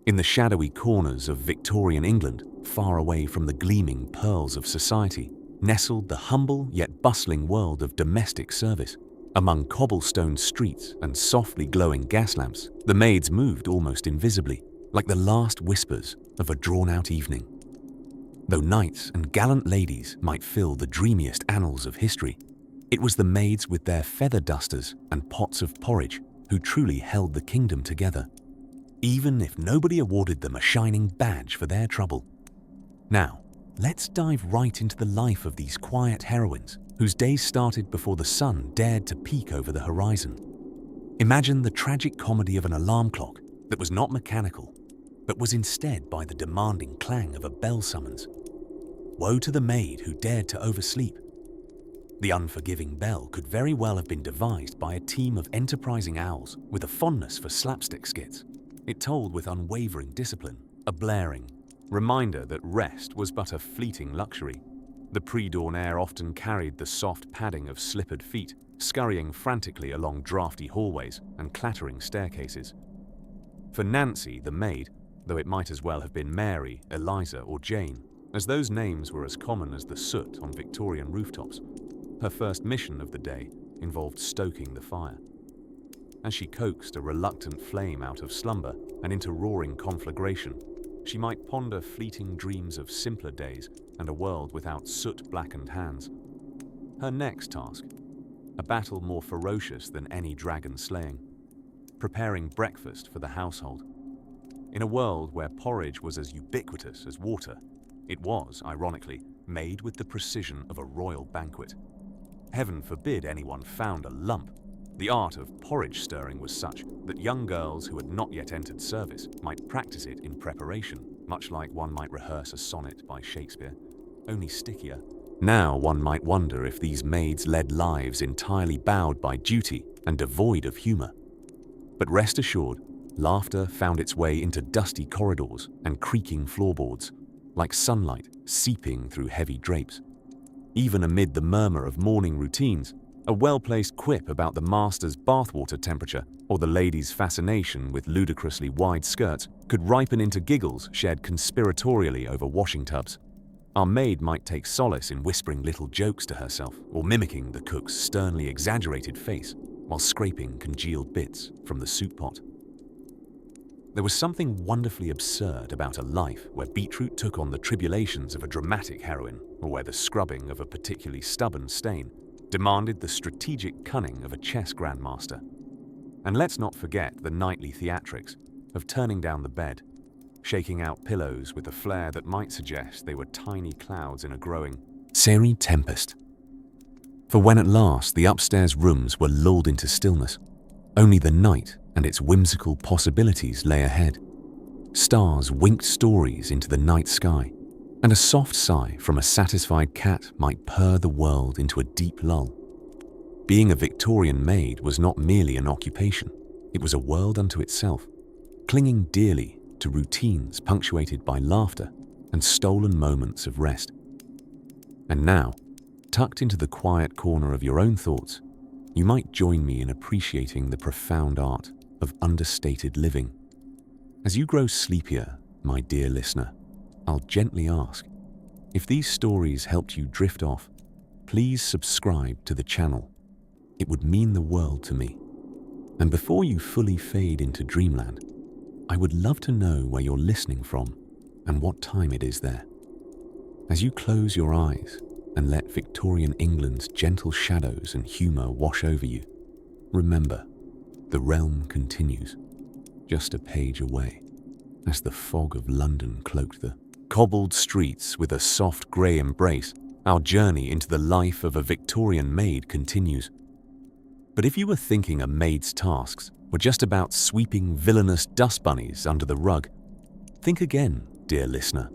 In the shadowy corners of Victorian England, far away from the gleaming pearls of society, nestled the humble yet bustling world of domestic service. Among cobblestone streets and softly glowing gas lamps, the maids moved almost invisibly, like the last whispers of a drawn-out evening. Though knights and gallant ladies might fill the dreamiest annals of history, it was the maids with their feather dusters and pots of porridge who truly held the kingdom together, even if nobody awarded them a shining badge for their trouble. Now, let's dive right into the life of these quiet heroines, whose days started before the sun dared to peek over the horizon. Imagine the tragic comedy of an alarm clock that was not mechanical, but was instead by the demanding clang of a bell summons. Woe to the maid who dared to oversleep. The unforgiving bell could very well have been devised by a team of enterprising owls with a fondness for slapstick skits. It told with unwavering discipline, a blaring reminder that rest was but a fleeting luxury. The pre-dawn air often carried the soft padding of slippered feet, scurrying frantically along drafty hallways and clattering staircases. For Nancy, the maid, though it might as well have been Mary, Eliza, or Jane, as those names were as common as the soot on Victorian rooftops, her first mission of the day involved stoking the fire. As she coaxed a reluctant flame out of slumber and into roaring conflagration, she might ponder fleeting dreams of simpler days and a world without soot-blackened hands. Her next task, a battle more ferocious than any dragon slaying, preparing breakfast for the household. In a world where porridge was as ubiquitous as water, it was, ironically, made with the precision of a royal banquet. Heaven forbid anyone found a lump. The art of porridge stirring was such that young girls who had not yet entered service might practice it in preparation, much like one might rehearse a sonnet by Shakespeare, only stickier. Now one might wonder if these maids led lives entirely bowed by duty and devoid of humor. But rest assured, laughter found its way into dusty corridors and creaking floorboards, like sunlight seeping through heavy drapes. Even amid the murmur of morning routines, a well-placed quip about the master's bathwater temperature or the lady's fascination with ludicrously wide skirts could ripen into giggles shared conspiratorially over washing tubs. Our maid might take solace in whispering little jokes to herself or mimicking the cook's sternly exaggerated face while scraping congealed bits from the soup pot. There was something wonderfully absurd about a life where beetroot took on the tribulations of a dramatic heroine, or where the scrubbing of a particularly stubborn stain demanded the strategic cunning of a chess grandmaster. And let's not forget the nightly theatrics of turning down the bed, shaking out pillows with a flair that might suggest they were tiny clouds in a growing, serene tempest. For when at last the upstairs rooms were lulled into stillness, only the night and its whimsical possibilities lay ahead. Stars winked stories into the night sky, and a soft sigh from a satisfied cat might purr the world into a deep lull. Being a Victorian maid was not merely an occupation, it was a world unto itself, clinging dearly to routines punctuated by laughter and stolen moments of rest. And now, tucked into the quiet corner of your own thoughts, you might join me in appreciating the profound art of understated living. As you grow sleepier, my dear listener, I'll gently ask, if these stories helped you drift off, please subscribe to the channel. It would mean the world to me. And before you fully fade into dreamland, I would love to know where you're listening from and what time it is there. As you close your eyes and let Victorian England's gentle shadows and humour wash over you, remember, the realm continues, just a page away, as the fog of London cloaked the cobbled streets with a soft grey embrace. Our journey into the life of a Victorian maid continues. But if you were thinking a maid's tasks were just about sweeping villainous dust bunnies under the rug, think again, dear listener.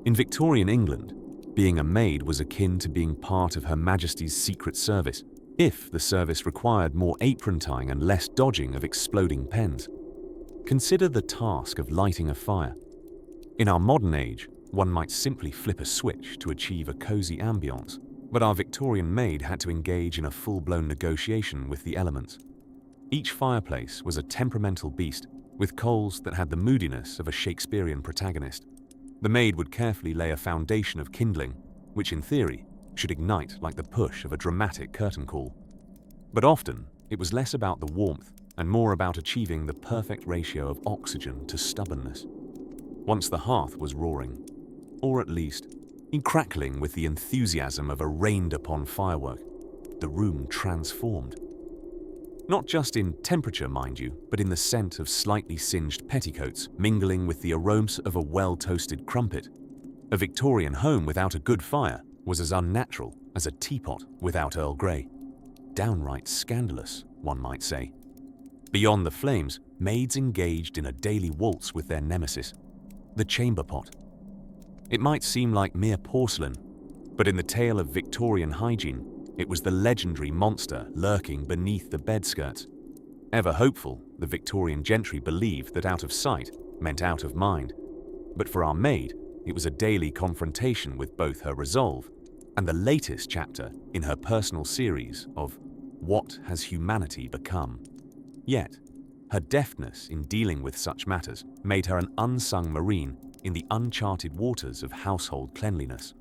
In Victorian England, being a maid was akin to being part of Her Majesty's Secret Service, if the service required more apron tying and less dodging of exploding pens. Consider the task of lighting a fire. In our modern age, one might simply flip a switch to achieve a cozy ambience, but our Victorian maid had to engage in a full-blown negotiation with the elements. Each fireplace was a temperamental beast, with coals that had the moodiness of a Shakespearean protagonist. The maid would carefully lay a foundation of kindling, which in theory should ignite like the push of a dramatic curtain call. But often, it was less about the warmth and more about achieving the perfect ratio of oxygen to stubbornness. Once the hearth was roaring, or at least crackling with the enthusiasm of a rained-upon firework, the room transformed. Not just in temperature, mind you, but in the scent of slightly singed petticoats mingling with the aromas of a well-toasted crumpet. A Victorian home without a good fire was as unnatural as a teapot without Earl Grey. Downright scandalous, one might say. Beyond the flames, maids engaged in a daily waltz with their nemesis, the chamber pot. It might seem like mere porcelain, but in the tale of Victorian hygiene, it was the legendary monster lurking beneath the bedskirts. Ever hopeful, the Victorian gentry believed that out of sight meant out of mind. But for our maid, it was a daily confrontation with both her resolve and the latest chapter in her personal series of What Has Humanity Become? Yet, her deftness in dealing with such matters made her an unsung marine in the uncharted waters of household cleanliness.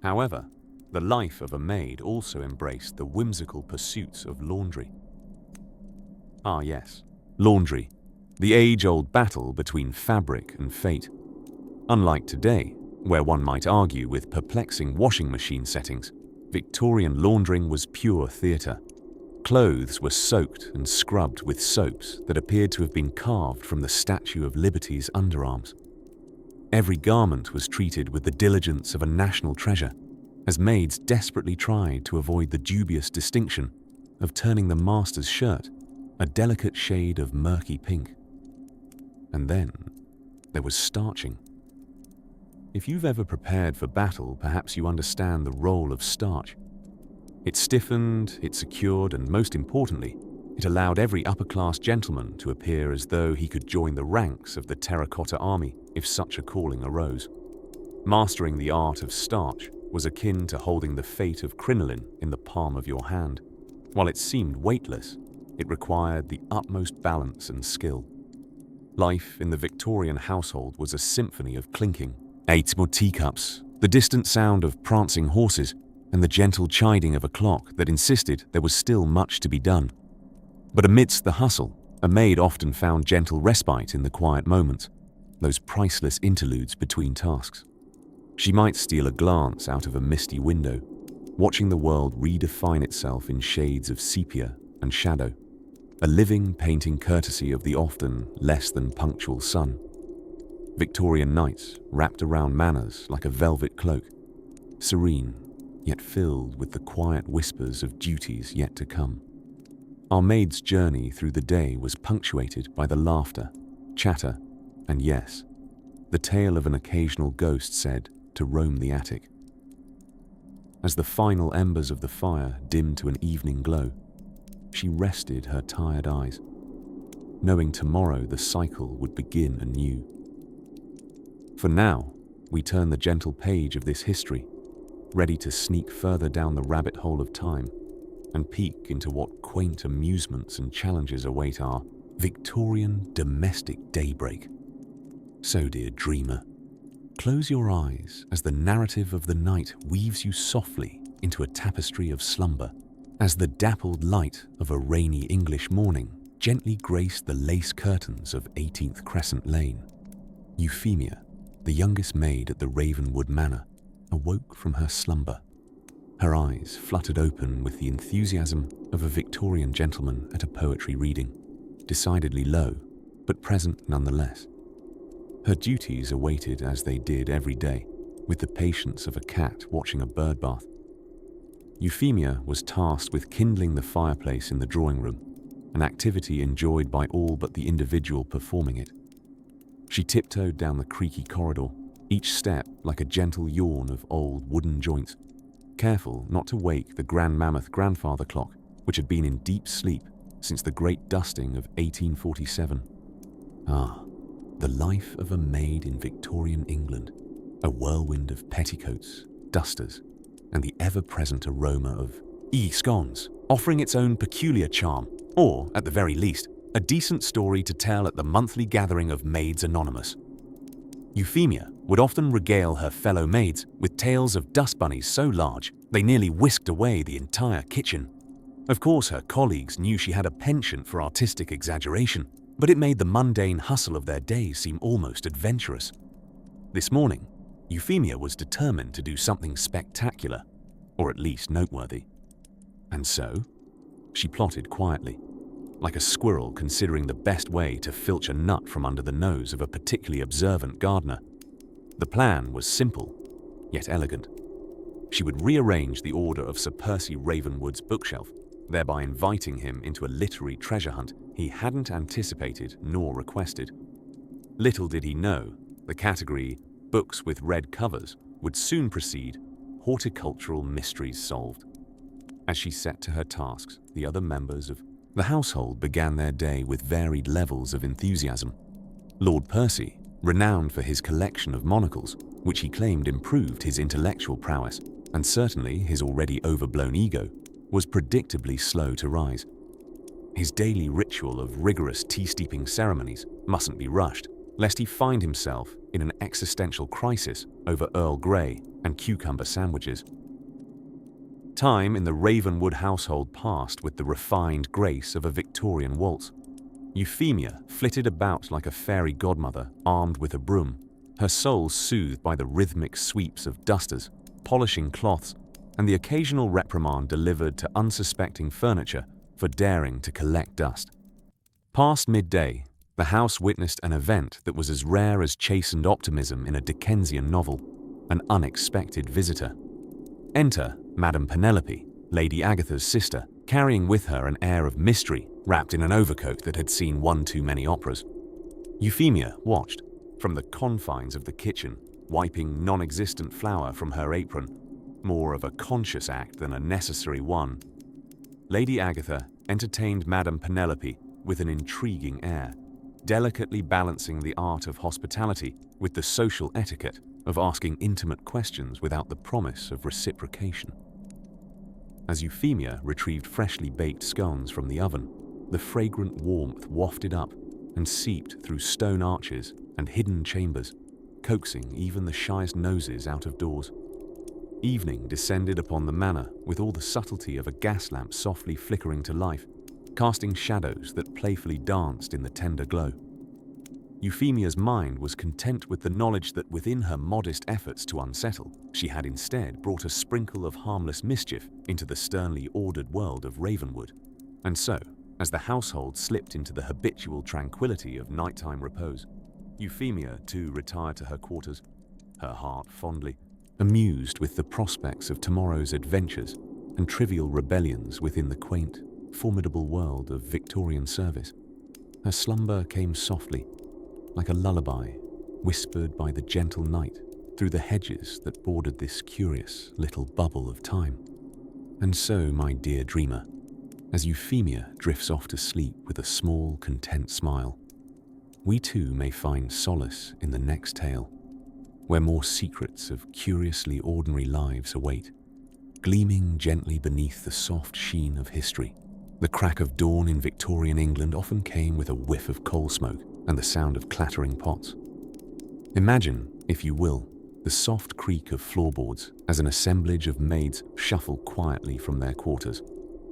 However, the life of a maid also embraced the whimsical pursuits of laundry. Ah yes, laundry, the age-old battle between fabric and fate. Unlike today, where one might argue with perplexing washing machine settings, Victorian laundering was pure theatre. Clothes were soaked and scrubbed with soaps that appeared to have been carved from the Statue of Liberty's underarms. Every garment was treated with the diligence of a national treasure, as maids desperately tried to avoid the dubious distinction of turning the master's shirt a delicate shade of murky pink. And then there was starching. If you've ever prepared for battle, perhaps you understand the role of starch. It stiffened, it secured, and most importantly, it allowed every upper-class gentleman to appear as though he could join the ranks of the terracotta army if such a calling arose. Mastering the art of starch was akin to holding the fate of crinoline in the palm of your hand. While it seemed weightless, it required the utmost balance and skill. Life in the Victorian household was a symphony of clinking, 8 more teacups, the distant sound of prancing horses, and the gentle chiding of a clock that insisted there was still much to be done. But amidst the hustle, a maid often found gentle respite in the quiet moments, those priceless interludes between tasks. She might steal a glance out of a misty window, watching the world redefine itself in shades of sepia and shadow, a living painting courtesy of the often less than punctual sun. Victorian nights wrapped around manors like a velvet cloak, serene, yet filled with the quiet whispers of duties yet to come. Our maid's journey through the day was punctuated by the laughter, chatter, and yes, the tale of an occasional ghost said to roam the attic. As the final embers of the fire dimmed to an evening glow, she rested her tired eyes, knowing tomorrow the cycle would begin anew. For now, we turn the gentle page of this history, ready to sneak further down the rabbit hole of time and peek into what quaint amusements and challenges await our Victorian domestic daybreak. So, dear dreamer, close your eyes as the narrative of the night weaves you softly into a tapestry of slumber, as the dappled light of a rainy English morning gently graced the lace curtains of 18th Crescent Lane. Euphemia, the youngest maid at the Ravenwood Manor, awoke from her slumber. Her eyes fluttered open with the enthusiasm of a Victorian gentleman at a poetry reading, decidedly low, but present nonetheless. Her duties awaited as they did every day, with the patience of a cat watching a bird bath. Euphemia was tasked with kindling the fireplace in the drawing room, an activity enjoyed by all but the individual performing it. She tiptoed down the creaky corridor, each step like a gentle yawn of old wooden joints, careful not to wake the grand mammoth grandfather clock, which had been in deep sleep since the great dusting of 1847. Ah, the life of a maid in Victorian England, a whirlwind of petticoats, dusters, and the ever-present aroma of scones, offering its own peculiar charm, or, at the very least, A decent story to tell at the monthly gathering of Maids Anonymous. Euphemia would often regale her fellow maids with tales of dust bunnies so large they nearly whisked away the entire kitchen. Of course, her colleagues knew she had a penchant for artistic exaggeration, but it made the mundane hustle of their day seem almost adventurous. This morning, Euphemia was determined to do something spectacular, or at least noteworthy. And so, she plotted quietly, like a squirrel considering the best way to filch a nut from under the nose of a particularly observant gardener. The plan was simple, yet elegant. She would rearrange the order of Sir Percy Ravenwood's bookshelf, thereby inviting him into a literary treasure hunt he hadn't anticipated nor requested. Little did he know, the category "books with red covers" would soon precede "horticultural mysteries solved." As she set to her tasks, the other members of the household began their day with varied levels of enthusiasm. Lord Percy, renowned for his collection of monocles, which he claimed improved his intellectual prowess, and certainly his already overblown ego, was predictably slow to rise. His daily ritual of rigorous tea-steeping ceremonies mustn't be rushed, lest he find himself in an existential crisis over Earl Grey and cucumber sandwiches. Time in the Ravenwood household passed with the refined grace of a Victorian waltz. Euphemia flitted about like a fairy godmother armed with a broom, her soul soothed by the rhythmic sweeps of dusters, polishing cloths, and the occasional reprimand delivered to unsuspecting furniture for daring to collect dust. Past midday, the house witnessed an event that was as rare as chastened optimism in a Dickensian novel, an unexpected visitor. Enter Madame Penelope, Lady Agatha's sister, carrying with her an air of mystery wrapped in an overcoat that had seen one too many operas. Euphemia watched, from the confines of the kitchen, wiping non-existent flour from her apron, more of a conscious act than a necessary one. Lady Agatha entertained Madame Penelope with an intriguing air, delicately balancing the art of hospitality with the social etiquette of asking intimate questions without the promise of reciprocation. As Euphemia retrieved freshly baked scones from the oven, the fragrant warmth wafted up and seeped through stone arches and hidden chambers, coaxing even the shyest noses out of doors. Evening descended upon the manor with all the subtlety of a gas lamp softly flickering to life, casting shadows that playfully danced in the tender glow. Euphemia's mind was content with the knowledge that within her modest efforts to unsettle, she had instead brought a sprinkle of harmless mischief into the sternly ordered world of Ravenwood. And so, as the household slipped into the habitual tranquility of nighttime repose, Euphemia too retired to her quarters, her heart fondly amused with the prospects of tomorrow's adventures and trivial rebellions within the quaint, formidable world of Victorian service. Her slumber came softly, like a lullaby, whispered by the gentle night through the hedges that bordered this curious little bubble of time. And so, my dear dreamer, as Euphemia drifts off to sleep with a small, content smile, we too may find solace in the next tale, where more secrets of curiously ordinary lives await, gleaming gently beneath the soft sheen of history. The crack of dawn in Victorian England often came with a whiff of coal smoke and the sound of clattering pots. Imagine, if you will, the soft creak of floorboards as an assemblage of maids shuffle quietly from their quarters,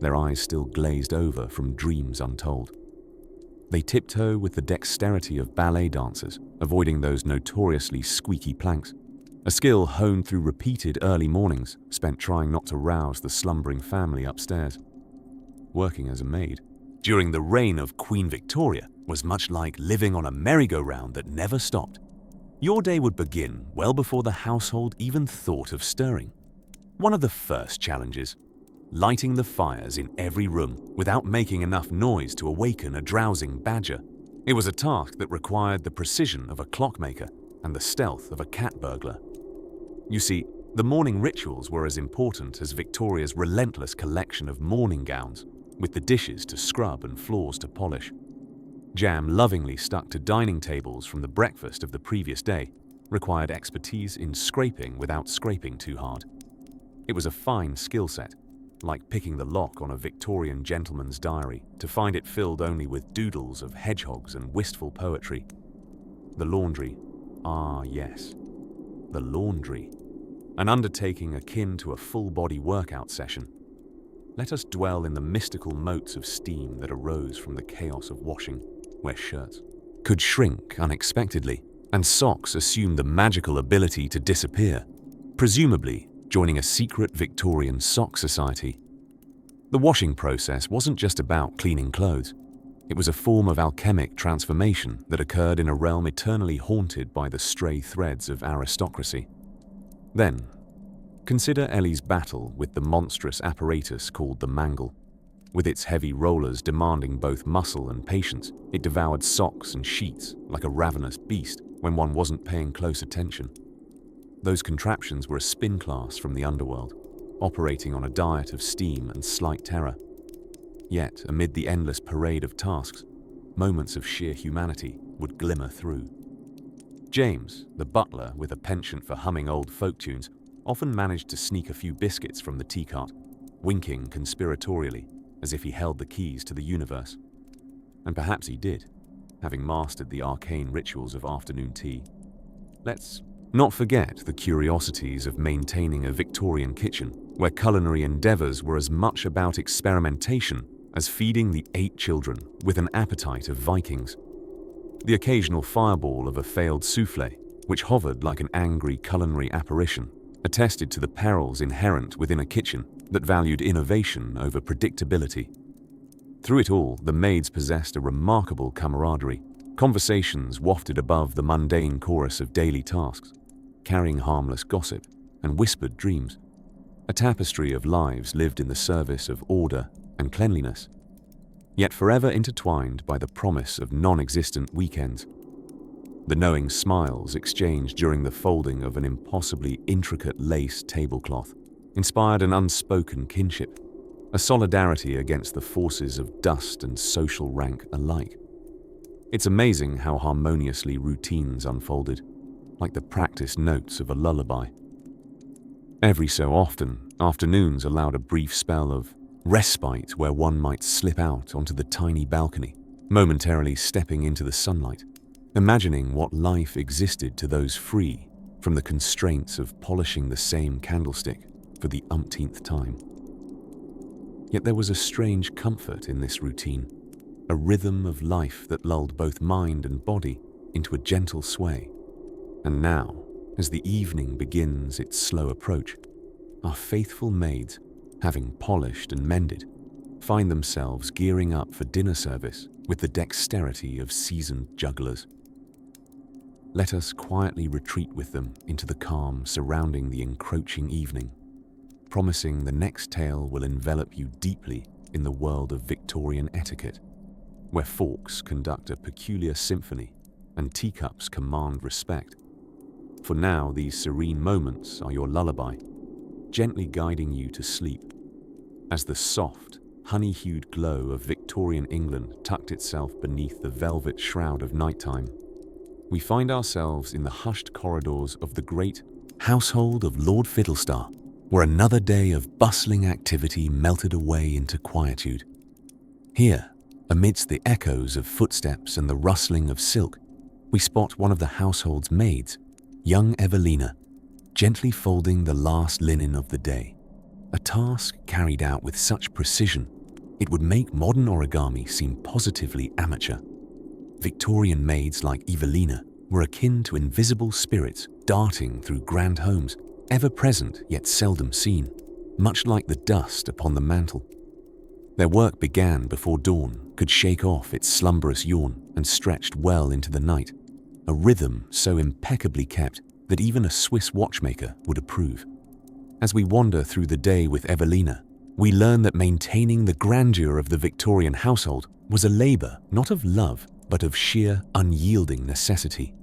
their eyes still glazed over from dreams untold. They tiptoe with the dexterity of ballet dancers, avoiding those notoriously squeaky planks, a skill honed through repeated early mornings spent trying not to rouse the slumbering family upstairs. Working as a maid during the reign of Queen Victoria was much like living on a merry-go-round that never stopped. Your day would begin well before the household even thought of stirring. One of the first challenges: lighting the fires in every room without making enough noise to awaken a drowsing badger. It was a task that required the precision of a clockmaker and the stealth of a cat burglar. You see, the morning rituals were as important as Victoria's relentless collection of morning gowns, with the dishes to scrub and floors to polish. Jam lovingly stuck to dining tables from the breakfast of the previous day required expertise in scraping without scraping too hard. It was a fine skill set, like picking the lock on a Victorian gentleman's diary to find it filled only with doodles of hedgehogs and wistful poetry. The laundry. Ah, yes. The laundry. An undertaking akin to a full-body workout session. Let us dwell in the mystical motes of steam that arose from the chaos of washing, where shirts could shrink unexpectedly, and socks assume the magical ability to disappear, presumably joining a secret Victorian sock society. The washing process wasn't just about cleaning clothes. It was a form of alchemic transformation that occurred in a realm eternally haunted by the stray threads of aristocracy. Then, consider Ellie's battle with the monstrous apparatus called the mangle. With its heavy rollers demanding both muscle and patience, it devoured socks and sheets like a ravenous beast when one wasn't paying close attention. Those contraptions were a spin class from the underworld, operating on a diet of steam and slight terror. Yet, amid the endless parade of tasks, moments of sheer humanity would glimmer through. James, the butler with a penchant for humming old folk tunes, often managed to sneak a few biscuits from the tea cart, winking conspiratorially as if he held the keys to the universe. And perhaps he did, having mastered the arcane rituals of afternoon tea. Let's not forget the curiosities of maintaining a Victorian kitchen, where culinary endeavors were as much about experimentation as feeding the 8 children with an appetite of Vikings. The occasional fireball of a failed soufflé, which hovered like an angry culinary apparition, attested to the perils inherent within a kitchen that valued innovation over predictability. Through it all, the maids possessed a remarkable camaraderie, conversations wafted above the mundane chorus of daily tasks, carrying harmless gossip and whispered dreams. A tapestry of lives lived in the service of order and cleanliness, yet forever intertwined by the promise of non-existent weekends. The knowing smiles exchanged during the folding of an impossibly intricate lace tablecloth inspired an unspoken kinship, a solidarity against the forces of dust and social rank alike. It's amazing how harmoniously routines unfolded, like the practiced notes of a lullaby. Every so often, afternoons allowed a brief spell of respite where one might slip out onto the tiny balcony, momentarily stepping into the sunlight, imagining what life existed to those free from the constraints of polishing the same candlestick for the umpteenth time. Yet there was a strange comfort in this routine, a rhythm of life that lulled both mind and body into a gentle sway. And now, as the evening begins its slow approach, our faithful maids, having polished and mended, find themselves gearing up for dinner service with the dexterity of seasoned jugglers. Let us quietly retreat with them into the calm surrounding the encroaching evening, promising the next tale will envelop you deeply in the world of Victorian etiquette, where forks conduct a peculiar symphony and teacups command respect. For now, these serene moments are your lullaby, gently guiding you to sleep, as the soft, honey-hued glow of Victorian England tucked itself beneath the velvet shroud of nighttime. We find ourselves in the hushed corridors of the great household of Lord Fiddlestar, where another day of bustling activity melted away into quietude. Here, amidst the echoes of footsteps and the rustling of silk, we spot one of the household's maids, young Evelina, gently folding the last linen of the day, a task carried out with such precision it would make modern origami seem positively amateur. Victorian maids like Evelina were akin to invisible spirits darting through grand homes, ever present yet seldom seen, much like the dust upon the mantle. Their work began before dawn could shake off its slumberous yawn and stretched well into the night, a rhythm so impeccably kept that even a Swiss watchmaker would approve. As we wander through the day with Evelina, we learn that maintaining the grandeur of the Victorian household was a labor not of love, but of sheer, unyielding necessity.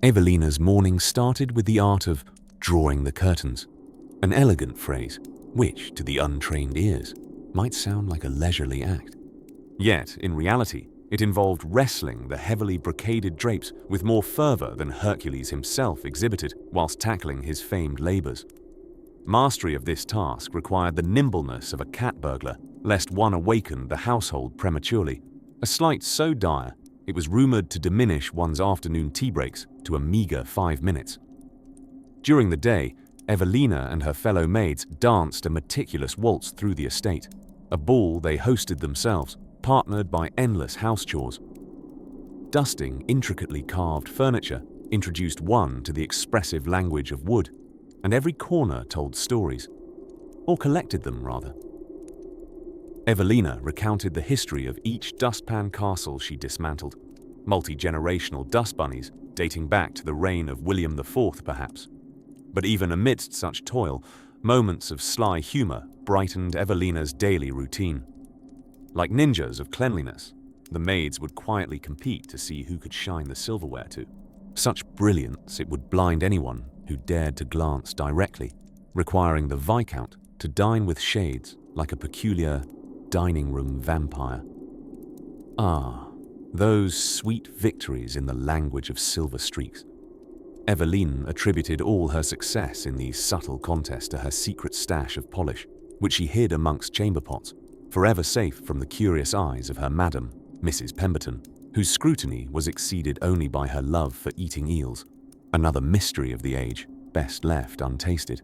Evelina's morning started with the art of drawing the curtains, an elegant phrase which, to the untrained ears, might sound like a leisurely act. Yet, in reality, it involved wrestling the heavily brocaded drapes with more fervor than Hercules himself exhibited whilst tackling his famed labors. Mastery of this task required the nimbleness of a cat burglar, lest one awaken the household prematurely, a slight so dire it was rumoured to diminish one's afternoon tea breaks to a meagre 5 minutes. During the day, Evelina and her fellow maids danced a meticulous waltz through the estate, a ball they hosted themselves, partnered by endless house chores. Dusting intricately carved furniture introduced one to the expressive language of wood, and every corner told stories, or collected them rather. Evelina recounted the history of each dustpan castle she dismantled, multi-generational dust bunnies dating back to the reign of William IV perhaps. But even amidst such toil, moments of sly humour brightened Evelina's daily routine. Like ninjas of cleanliness, the maids would quietly compete to see who could shine the silverware to. Such brilliance it would blind anyone who dared to glance directly, requiring the Viscount to dine with shades like a peculiar dining room vampire. Ah, those sweet victories in the language of silver streaks. Eveline attributed all her success in these subtle contests to her secret stash of polish, which she hid amongst chamber pots, forever safe from the curious eyes of her madam, Mrs. Pemberton, whose scrutiny was exceeded only by her love for eating eels, another mystery of the age, best left untasted.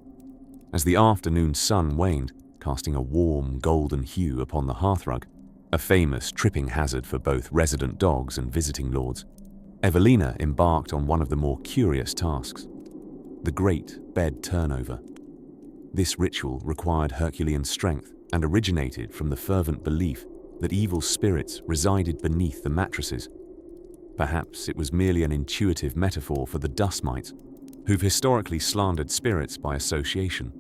As the afternoon sun waned, casting a warm golden hue upon the hearthrug, a famous tripping hazard for both resident dogs and visiting lords, Evelina embarked on one of the more curious tasks, the great bed turnover. This ritual required Herculean strength and originated from the fervent belief that evil spirits resided beneath the mattresses. Perhaps it was merely an intuitive metaphor for the dust mites, who've historically slandered spirits by association.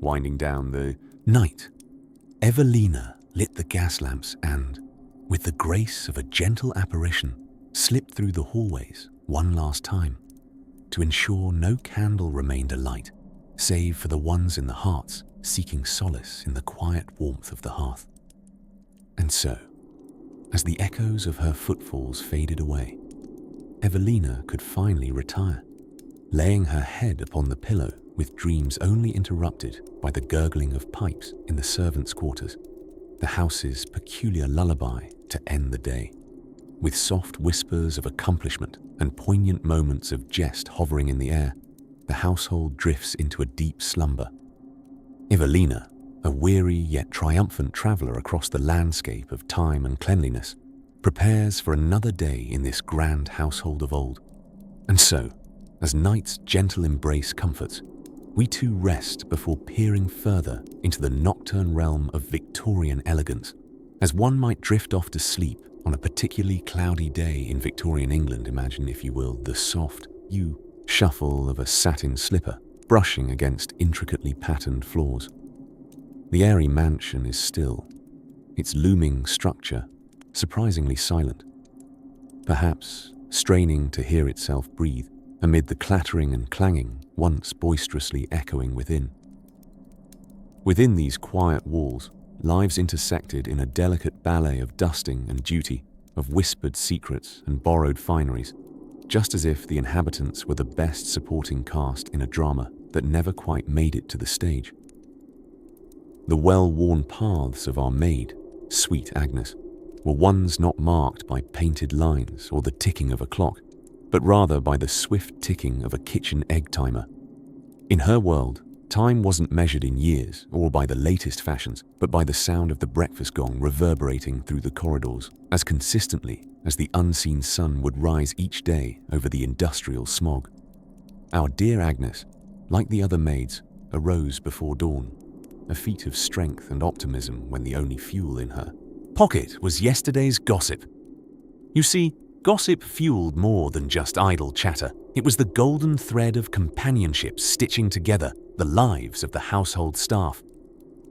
Winding down the night, Evelina lit the gas lamps and, with the grace of a gentle apparition, slipped through the hallways one last time, to ensure no candle remained alight, save for the ones in the hearts seeking solace in the quiet warmth of the hearth. And so, as the echoes of her footfalls faded away, Evelina could finally retire, laying her head upon the pillow with dreams only interrupted by the gurgling of pipes in the servants' quarters, the house's peculiar lullaby to end the day. With soft whispers of accomplishment and poignant moments of jest hovering in the air, the household drifts into a deep slumber. Evelina, a weary yet triumphant traveller across the landscape of time and cleanliness, prepares for another day in this grand household of old. And so, as night's gentle embrace comforts, we too rest before peering further into the nocturne realm of Victorian elegance, as one might drift off to sleep on a particularly cloudy day in Victorian England. Imagine, if you will, the soft shuffle of a satin slipper brushing against intricately patterned floors. The airy mansion is still, its looming structure surprisingly silent, perhaps straining to hear itself breathe amid the clattering and clanging once boisterously echoing within. Within these quiet walls, lives intersected in a delicate ballet of dusting and duty, of whispered secrets and borrowed fineries, just as if the inhabitants were the best supporting cast in a drama that never quite made it to the stage. The well-worn paths of our maid, sweet Agnes, were ones not marked by painted lines or the ticking of a clock, but rather by the swift ticking of a kitchen egg timer. In her world, time wasn't measured in years or by the latest fashions, but by the sound of the breakfast gong reverberating through the corridors as consistently as the unseen sun would rise each day over the industrial smog. Our dear Agnes, like the other maids, arose before dawn, a feat of strength and optimism when the only fuel in her pocket was yesterday's gossip. You see, gossip fueled more than just idle chatter. It was the golden thread of companionship stitching together the lives of the household staff.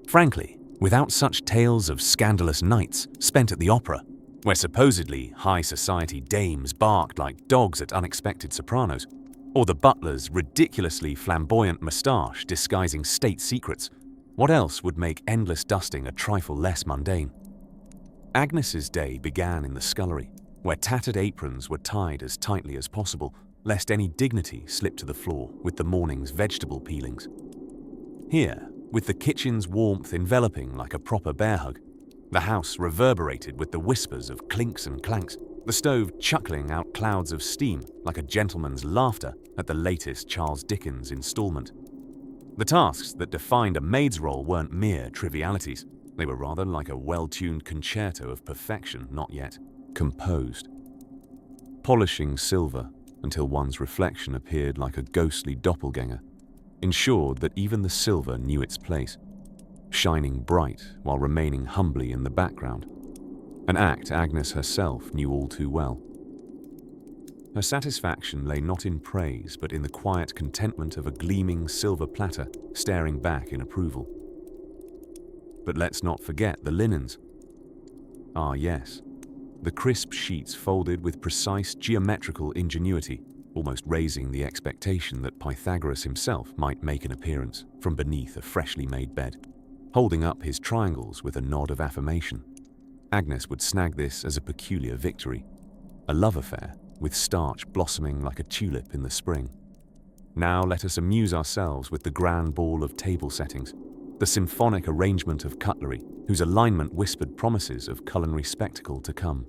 Frankly, without such tales of scandalous nights spent at the opera, where supposedly high society dames barked like dogs at unexpected sopranos, or the butler's ridiculously flamboyant moustache disguising state secrets, what else would make endless dusting a trifle less mundane? Agnes's day began in the scullery, where tattered aprons were tied as tightly as possible, lest any dignity slip to the floor with the morning's vegetable peelings. Here, with the kitchen's warmth enveloping like a proper bear hug, the house reverberated with the whispers of clinks and clanks, the stove chuckling out clouds of steam like a gentleman's laughter at the latest Charles Dickens installment. The tasks that defined a maid's role weren't mere trivialities. They were rather like a well-tuned concerto of perfection not yet composed. Polishing silver until one's reflection appeared like a ghostly doppelganger ensured that even the silver knew its place, shining bright while remaining humbly in the background, an act Agnes herself knew all too well. Her satisfaction lay not in praise but in the quiet contentment of a gleaming silver platter staring back in approval. But let's not forget the linens. Ah yes, the crisp sheets folded with precise geometrical ingenuity, almost raising the expectation that Pythagoras himself might make an appearance from beneath a freshly made bed, holding up his triangles with a nod of affirmation. Agnes would snag this as a peculiar victory, a love affair with starch blossoming like a tulip in the spring. Now let us amuse ourselves with the grand ball of table settings, the symphonic arrangement of cutlery whose alignment whispered promises of culinary spectacle to come.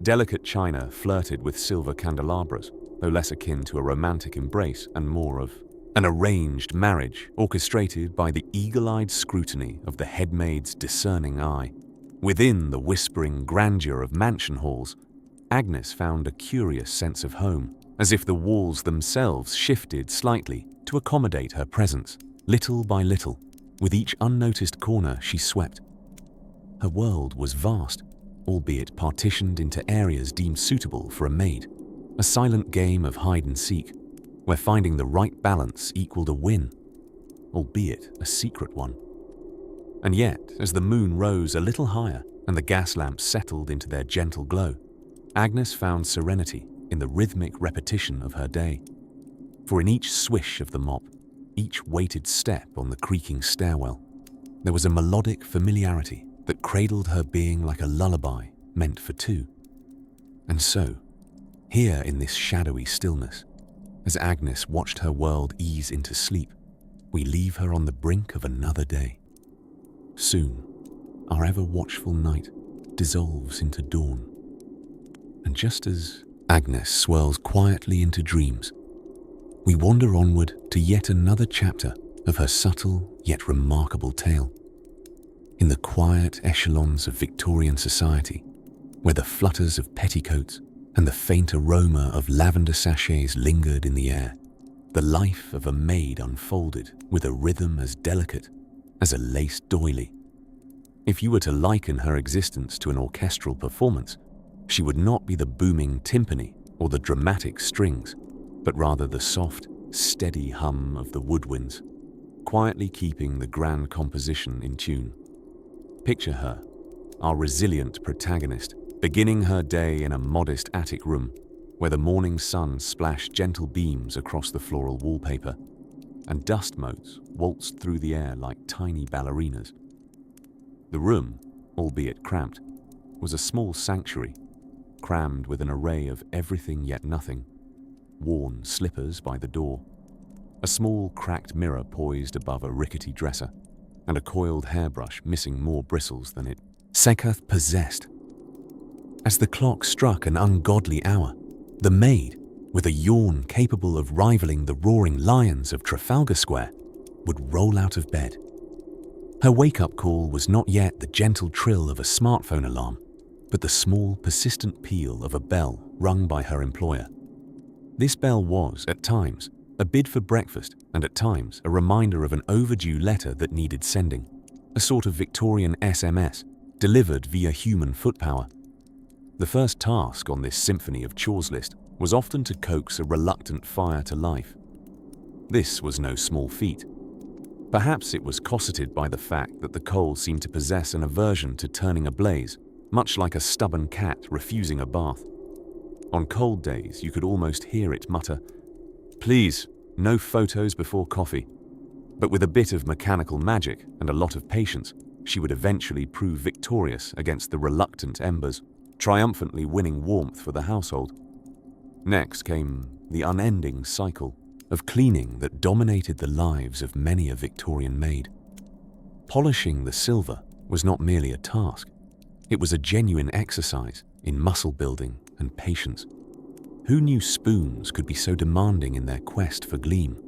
Delicate china flirted with silver candelabras, though less akin to a romantic embrace and more of an arranged marriage orchestrated by the eagle-eyed scrutiny of the headmaid's discerning eye. Within the whispering grandeur of mansion halls, Agnes found a curious sense of home, as if the walls themselves shifted slightly to accommodate her presence, little by little, with each unnoticed corner she swept. Her world was vast, albeit partitioned into areas deemed suitable for a maid, a silent game of hide-and-seek, where finding the right balance equaled a win, albeit a secret one. And yet, as the moon rose a little higher and the gas lamps settled into their gentle glow, Agnes found serenity in the rhythmic repetition of her day. For in each swish of the mop, each weighted step on the creaking stairwell, there was a melodic familiarity that cradled her being like a lullaby meant for two. And so, here in this shadowy stillness, as Agnes watched her world ease into sleep, we leave her on the brink of another day. Soon, our ever-watchful night dissolves into dawn. And just as Agnes swirls quietly into dreams, we wander onward to yet another chapter of her subtle yet remarkable tale. In the quiet echelons of Victorian society, where the flutters of petticoats and the faint aroma of lavender sachets lingered in the air, the life of a maid unfolded with a rhythm as delicate as a lace doily. If you were to liken her existence to an orchestral performance, she would not be the booming timpani or the dramatic strings, but rather the soft, steady hum of the woodwinds, quietly keeping the grand composition in tune. Picture her, our resilient protagonist, beginning her day in a modest attic room where the morning sun splashed gentle beams across the floral wallpaper and dust motes waltzed through the air like tiny ballerinas. The room, albeit cramped, was a small sanctuary, crammed with an array of everything yet nothing, worn slippers by the door, a small cracked mirror poised above a rickety dresser, and a coiled hairbrush missing more bristles than it Sekath possessed. As the clock struck an ungodly hour, the maid, with a yawn capable of rivaling the roaring lions of Trafalgar Square, would roll out of bed. Her wake-up call was not yet the gentle trill of a smartphone alarm, but the small, persistent peal of a bell rung by her employer. This bell was, at times, a bid for breakfast and at times a reminder of an overdue letter that needed sending, a sort of Victorian SMS, delivered via human foot power. The first task on this symphony of chores list was often to coax a reluctant fire to life. This was no small feat. Perhaps it was cosseted by the fact that the coal seemed to possess an aversion to turning ablaze, much like a stubborn cat refusing a bath. On cold days, you could almost hear it mutter, "Please, no photos before coffee." But with a bit of mechanical magic and a lot of patience, she would eventually prove victorious against the reluctant embers, triumphantly winning warmth for the household. Next came the unending cycle, of cleaning that dominated the lives of many a Victorian maid. Polishing the silver was not merely a task. It was a genuine exercise in muscle building and patience. Who knew spoons could be so demanding in their quest for gleam?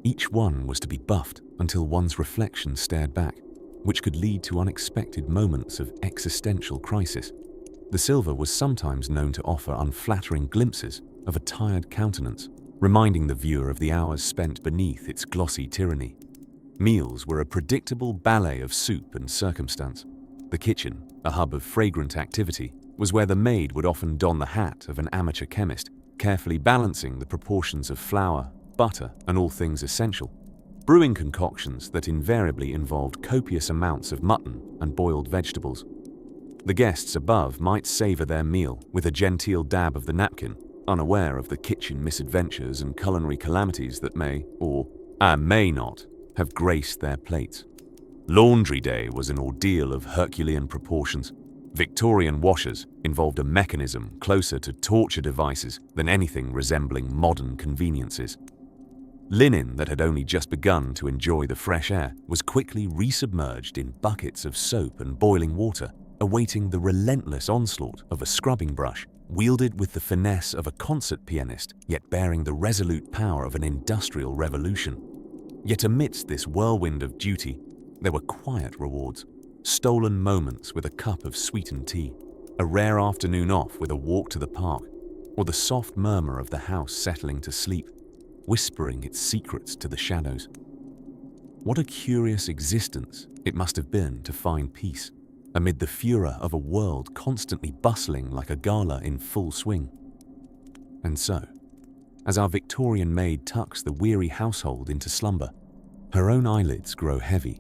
Each one was to be buffed until one's reflection stared back, which could lead to unexpected moments of existential crisis. The silver was sometimes known to offer unflattering glimpses of a tired countenance, reminding the viewer of the hours spent beneath its glossy tyranny. Meals were a predictable ballet of soup and circumstance. The kitchen, a hub of fragrant activity, was where the maid would often don the hat of an amateur chemist, carefully balancing the proportions of flour, butter, and all things essential, brewing concoctions that invariably involved copious amounts of mutton and boiled vegetables. The guests above might savor their meal with a genteel dab of the napkin, unaware of the kitchen misadventures and culinary calamities that may, or may not, have graced their plates. Laundry day was an ordeal of Herculean proportions. Victorian washers involved a mechanism closer to torture devices than anything resembling modern conveniences. Linen that had only just begun to enjoy the fresh air was quickly resubmerged in buckets of soap and boiling water, awaiting the relentless onslaught of a scrubbing brush, wielded with the finesse of a concert pianist, yet bearing the resolute power of an industrial revolution. Yet amidst this whirlwind of duty, there were quiet rewards, stolen moments with a cup of sweetened tea, a rare afternoon off with a walk to the park, or the soft murmur of the house settling to sleep, whispering its secrets to the shadows. What a curious existence it must have been to find peace amid the furor of a world constantly bustling like a gala in full swing. And so, as our Victorian maid tucks the weary household into slumber, her own eyelids grow heavy,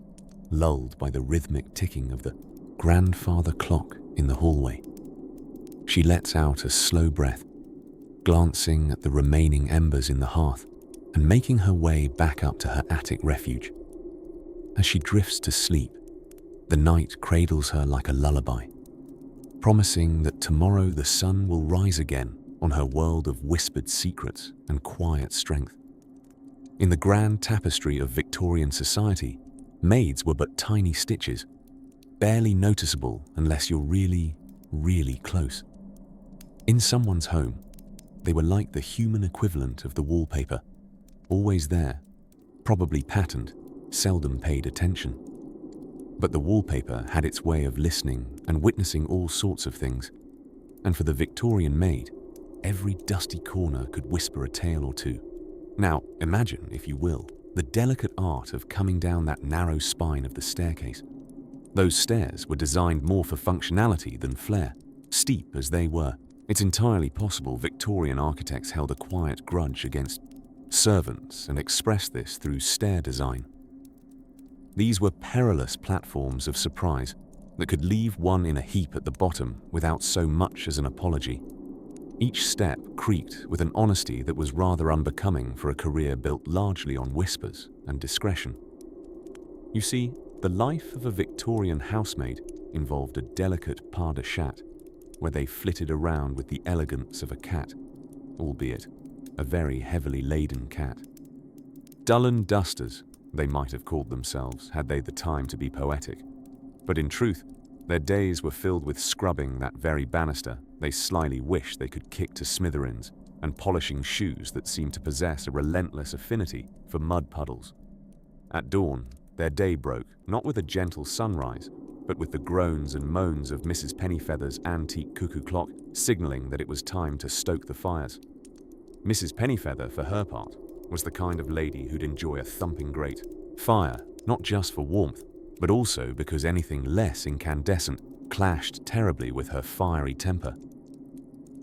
lulled by the rhythmic ticking of the grandfather clock in the hallway. She lets out a slow breath, glancing at the remaining embers in the hearth and making her way back up to her attic refuge. As she drifts to sleep, the night cradles her like a lullaby, promising that tomorrow the sun will rise again on her world of whispered secrets and quiet strength. In the grand tapestry of Victorian society, maids were but tiny stitches, barely noticeable unless you're really, really close. In someone's home, they were like the human equivalent of the wallpaper, always there, probably patterned, seldom paid attention. But the wallpaper had its way of listening and witnessing all sorts of things, and for the Victorian maid, every dusty corner could whisper a tale or two. Now, imagine, if you will, the delicate art of coming down that narrow spine of the staircase. Those stairs were designed more for functionality than flair. Steep as they were, it's entirely possible Victorian architects held a quiet grudge against servants and expressed this through stair design. These were perilous platforms of surprise that could leave one in a heap at the bottom without so much as an apology. Each step creaked with an honesty that was rather unbecoming for a career built largely on whispers and discretion. You see, the life of a Victorian housemaid involved a delicate pas de chat, where they flitted around with the elegance of a cat, albeit a very heavily laden cat. Dull dusters, they might have called themselves had they the time to be poetic, but in truth, their days were filled with scrubbing that very banister they slyly wished they could kick to smithereens and polishing shoes that seemed to possess a relentless affinity for mud puddles. At dawn, their day broke not with a gentle sunrise, but with the groans and moans of Mrs. Pennyfeather's antique cuckoo clock signaling that it was time to stoke the fires. Mrs. Pennyfeather, for her part, was the kind of lady who'd enjoy a thumping grate fire, not just for warmth, but also because anything less incandescent clashed terribly with her fiery temper.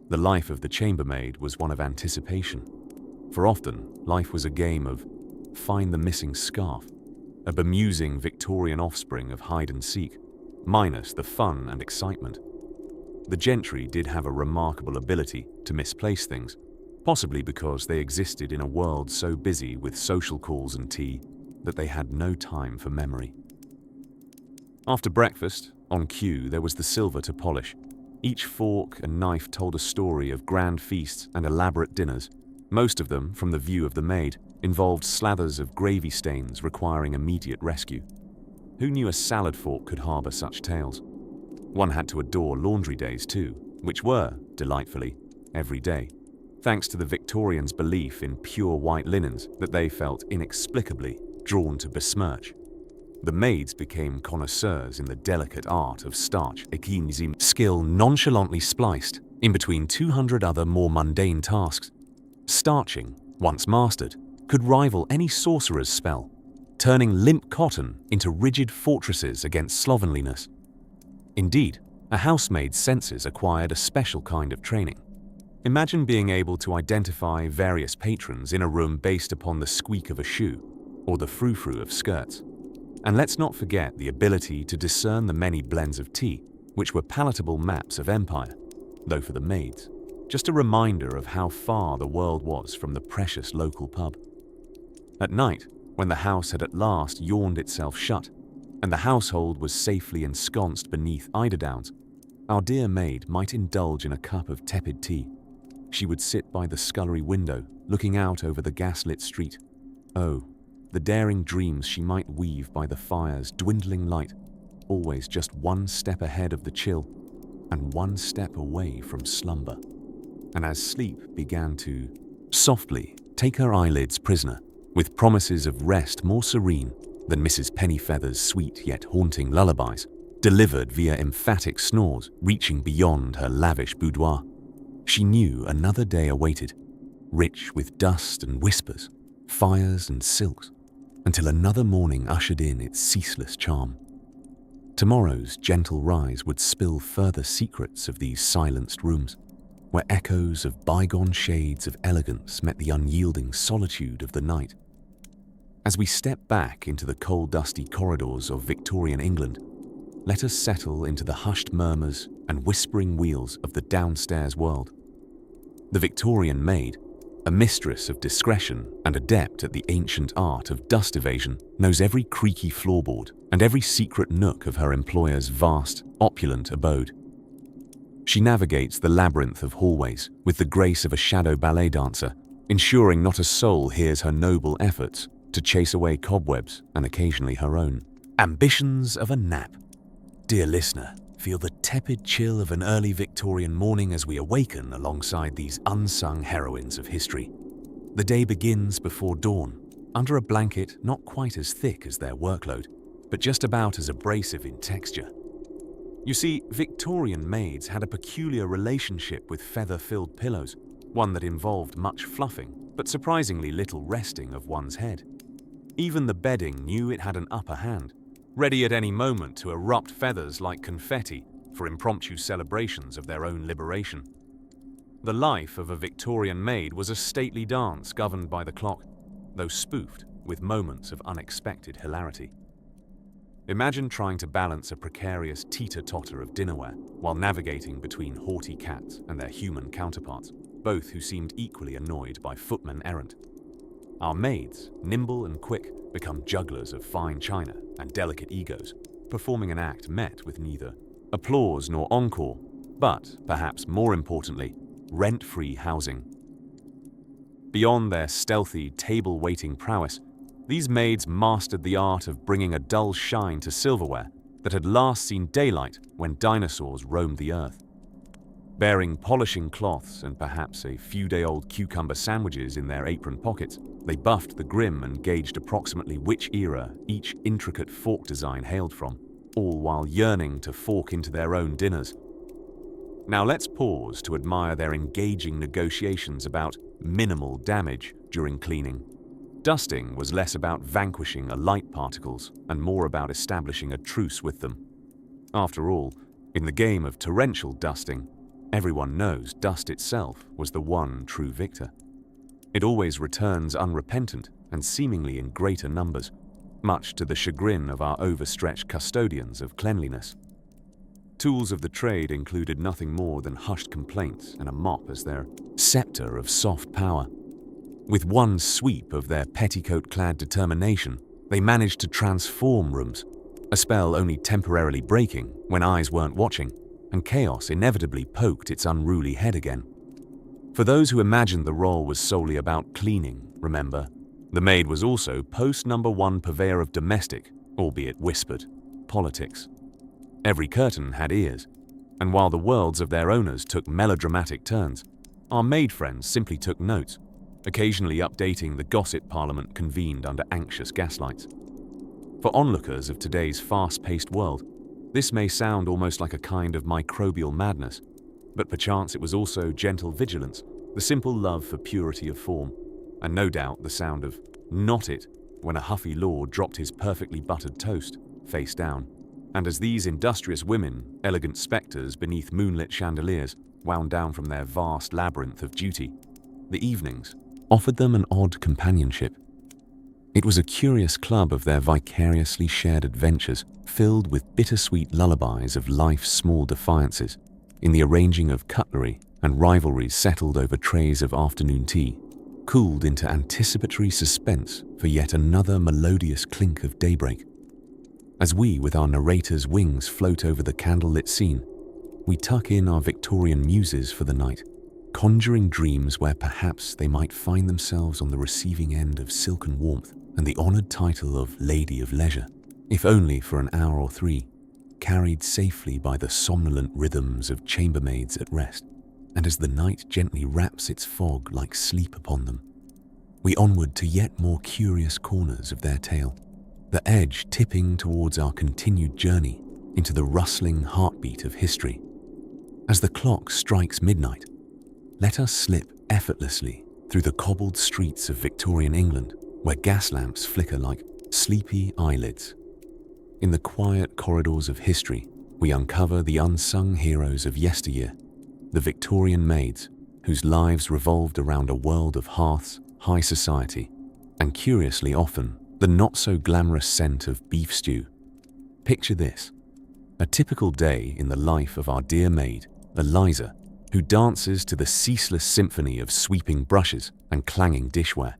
The life of the chambermaid was one of anticipation, for often life was a game of find the missing scarf, a bemusing Victorian offspring of hide and seek, minus the fun and excitement. The gentry did have a remarkable ability to misplace things, possibly because they existed in a world so busy with social calls and tea that they had no time for memory. After breakfast, on cue, there was the silver to polish. Each fork and knife told a story of grand feasts and elaborate dinners, Most of them, from the view of the maid, involved slathers of gravy stains requiring immediate rescue. Who knew a salad fork could harbor such tales? One had to adore laundry days too, which were, delightfully, every day, thanks to the Victorians' belief in pure white linens that they felt inexplicably drawn to besmirch. The maids became connoisseurs in the delicate art of starch, a skill nonchalantly spliced in between 200 other more mundane tasks. Starching, once mastered, could rival any sorcerer's spell, turning limp cotton into rigid fortresses against slovenliness. Indeed, a housemaid's senses acquired a special kind of training. Imagine being able to identify various patrons in a room based upon the squeak of a shoe or the frou-frou of skirts. And let's not forget the ability to discern the many blends of tea, which were palatable maps of empire, though for the maids, just a reminder of how far the world was from the precious local pub. At night, when the house had at last yawned itself shut, and the household was safely ensconced beneath eiderdowns, our dear maid might indulge in a cup of tepid tea. She would sit by the scullery window, looking out over the gaslit street. Oh, the daring dreams she might weave by the fire's dwindling light, always just one step ahead of the chill, and one step away from slumber. And as sleep began to softly take her eyelids prisoner, with promises of rest more serene than Mrs. Pennyfeather's sweet yet haunting lullabies, delivered via emphatic snores reaching beyond her lavish boudoir, she knew another day awaited, rich with dust and whispers, fires and silks, until another morning ushered in its ceaseless charm. Tomorrow's gentle rise would spill further secrets of these silenced rooms, where echoes of bygone shades of elegance met the unyielding solitude of the night. As we step back into the cold, dusty corridors of Victorian England, let us settle into the hushed murmurs and whispering wheels of the downstairs world. The Victorian maid, a mistress of discretion and adept at the ancient art of dust evasion, knows every creaky floorboard and every secret nook of her employer's vast, opulent abode. She navigates the labyrinth of hallways with the grace of a shadow ballet dancer, ensuring not a soul hears her noble efforts to chase away cobwebs and occasionally her own ambitions of a nap. Dear listener, feel the tepid chill of an early Victorian morning as we awaken alongside these unsung heroines of history. The day begins before dawn, under a blanket not quite as thick as their workload, but just about as abrasive in texture. You see, Victorian maids had a peculiar relationship with feather-filled pillows, one that involved much fluffing, but surprisingly little resting of one's head. Even the bedding knew it had an upper hand, ready at any moment to erupt feathers like confetti for impromptu celebrations of their own liberation. The life of a Victorian maid was a stately dance governed by the clock, though spoofed with moments of unexpected hilarity. Imagine trying to balance a precarious teeter-totter of dinnerware while navigating between haughty cats and their human counterparts, both who seemed equally annoyed by footmen errant. Our maids, nimble and quick, become jugglers of fine china and delicate egos, performing an act met with neither applause nor encore, but, perhaps more importantly, rent-free housing. Beyond their stealthy, table-waiting prowess, these maids mastered the art of bringing a dull shine to silverware that had last seen daylight when dinosaurs roamed the earth. Bearing polishing cloths and perhaps a few-day-old cucumber sandwiches in their apron pockets, they buffed the grim and gauged approximately which era each intricate fork design hailed from, all while yearning to fork into their own dinners. Now let's pause to admire their engaging negotiations about minimal damage during cleaning. Dusting was less about vanquishing light particles and more about establishing a truce with them. After all, in the game of torrential dusting, everyone knows dust itself was the one true victor. It always returns unrepentant and seemingly in greater numbers, much to the chagrin of our overstretched custodians of cleanliness. Tools of the trade included nothing more than hushed complaints and a mop as their scepter of soft power. With one sweep of their petticoat-clad determination, they managed to transform rooms, a spell only temporarily breaking when eyes weren't watching, and chaos inevitably poked its unruly head again. For those who imagined the role was solely about cleaning, remember, the maid was also post #1 purveyor of domestic, albeit whispered, politics. Every curtain had ears, and while the worlds of their owners took melodramatic turns, our maid friends simply took notes, occasionally updating the gossip parliament convened under anxious gaslights. For onlookers of today's fast-paced world, this may sound almost like a kind of microbial madness, but perchance it was also gentle vigilance, the simple love for purity of form, and no doubt the sound of "not it" when a huffy lord dropped his perfectly buttered toast, face down. And as these industrious women, elegant spectres beneath moonlit chandeliers, wound down from their vast labyrinth of duty, the evenings offered them an odd companionship. It was a curious club of their vicariously shared adventures, filled with bittersweet lullabies of life's small defiances, in the arranging of cutlery and rivalries settled over trays of afternoon tea, cooled into anticipatory suspense for yet another melodious clink of daybreak. As we, with our narrator's wings, float over the candlelit scene, we tuck in our Victorian muses for the night, conjuring dreams where perhaps they might find themselves on the receiving end of silken warmth and the honoured title of Lady of Leisure, if only for an hour or three, carried safely by the somnolent rhythms of chambermaids at rest, and as the night gently wraps its fog like sleep upon them, we onward to yet more curious corners of their tale, the edge tipping towards our continued journey into the rustling heartbeat of history. As the clock strikes midnight, let us slip effortlessly through the cobbled streets of Victorian England, where gas lamps flicker like sleepy eyelids. In the quiet corridors of history, we uncover the unsung heroes of yesteryear, the Victorian maids, whose lives revolved around a world of hearths, high society, and curiously often, the not-so-glamorous scent of beef stew. Picture this: a typical day in the life of our dear maid, Eliza, who dances to the ceaseless symphony of sweeping brushes and clanging dishware.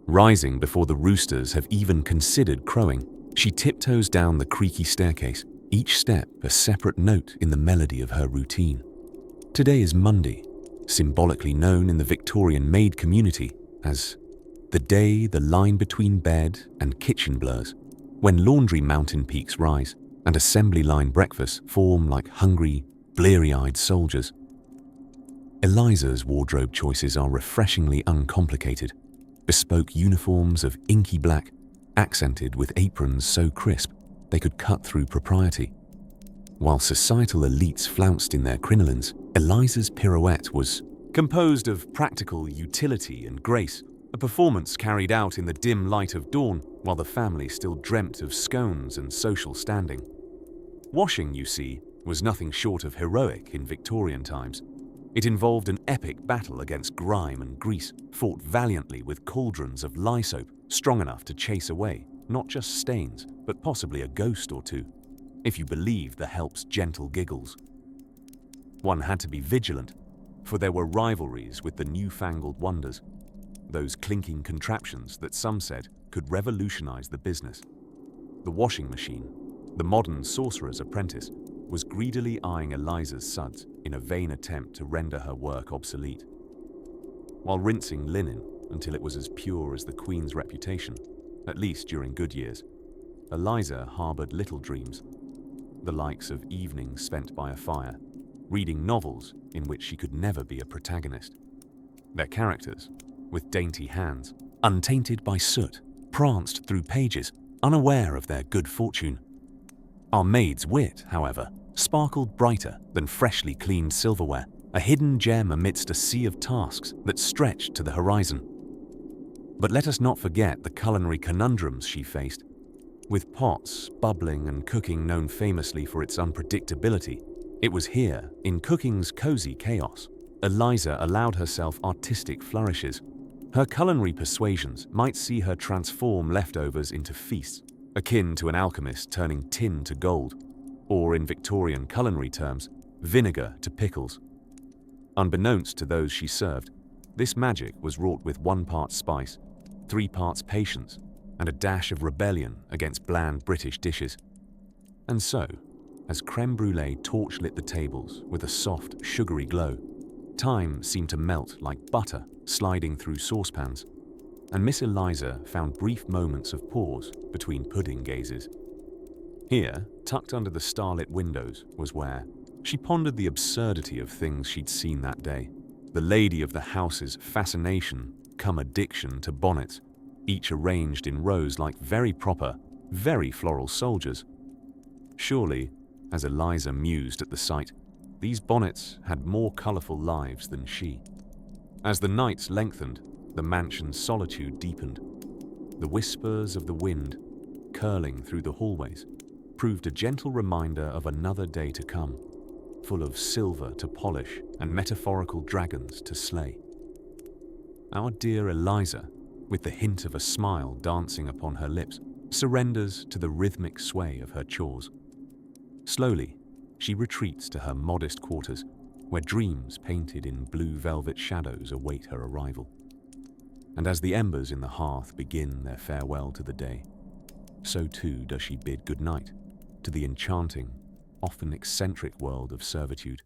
Rising before the roosters have even considered crowing, she tiptoes down the creaky staircase, each step a separate note in the melody of her routine. Today is Monday, symbolically known in the Victorian maid community as the day the line between bed and kitchen blurs, when laundry mountain peaks rise and assembly line breakfasts form like hungry, bleary-eyed soldiers. Eliza's wardrobe choices are refreshingly uncomplicated, bespoke uniforms of inky black, accented with aprons so crisp they could cut through propriety. While societal elites flounced in their crinolines, Eliza's pirouette was composed of practical utility and grace, a performance carried out in the dim light of dawn while the family still dreamt of scones and social standing. Washing, you see, was nothing short of heroic in Victorian times. It involved an epic battle against grime and grease, fought valiantly with cauldrons of lye soap strong enough to chase away not just stains, but possibly a ghost or two, if you believe the help's gentle giggles. One had to be vigilant, for there were rivalries with the newfangled wonders, those clinking contraptions that some said could revolutionize the business. The washing machine, the modern sorcerer's apprentice, was greedily eyeing Eliza's suds in a vain attempt to render her work obsolete. While rinsing linen until it was as pure as the Queen's reputation, at least during good years, Eliza harbored little dreams, the likes of evenings spent by a fire, reading novels in which she could never be a protagonist. Their characters, with dainty hands, untainted by soot, pranced through pages, unaware of their good fortune. Our maid's wit, however, sparkled brighter than freshly cleaned silverware, a hidden gem amidst a sea of tasks that stretched to the horizon. But let us not forget the culinary conundrums she faced. With pots, bubbling and cooking known famously for its unpredictability, it was here, in cooking's cozy chaos, Eliza allowed herself artistic flourishes. Her culinary persuasions might see her transform leftovers into feasts, akin to an alchemist turning tin to gold, or in Victorian culinary terms, vinegar to pickles. Unbeknownst to those she served, this magic was wrought with 1 part spice, 3 parts patience, and a dash of rebellion against bland British dishes. And so, as creme brulee torchlit the tables with a soft, sugary glow, Time seemed to melt like butter sliding through saucepans, and Miss Eliza found brief moments of pause between pudding gazes. Here, tucked under the starlit windows, was where she pondered the absurdity of things she'd seen that day. The lady of the house's fascination come addiction to bonnets, each arranged in rows like very proper, very floral soldiers. Surely, as Eliza mused at the sight, these bonnets had more colourful lives than she. As the nights lengthened, the mansion's solitude deepened. The whispers of the wind, curling through the hallways, proved a gentle reminder of another day to come, full of silver to polish and metaphorical dragons to slay. Our dear Eliza, with the hint of a smile dancing upon her lips, surrenders to the rhythmic sway of her chores. Slowly, she retreats to her modest quarters, where dreams painted in blue velvet shadows await her arrival. And as the embers in the hearth begin their farewell to the day, so too does she bid goodnight to the enchanting, often eccentric world of servitude,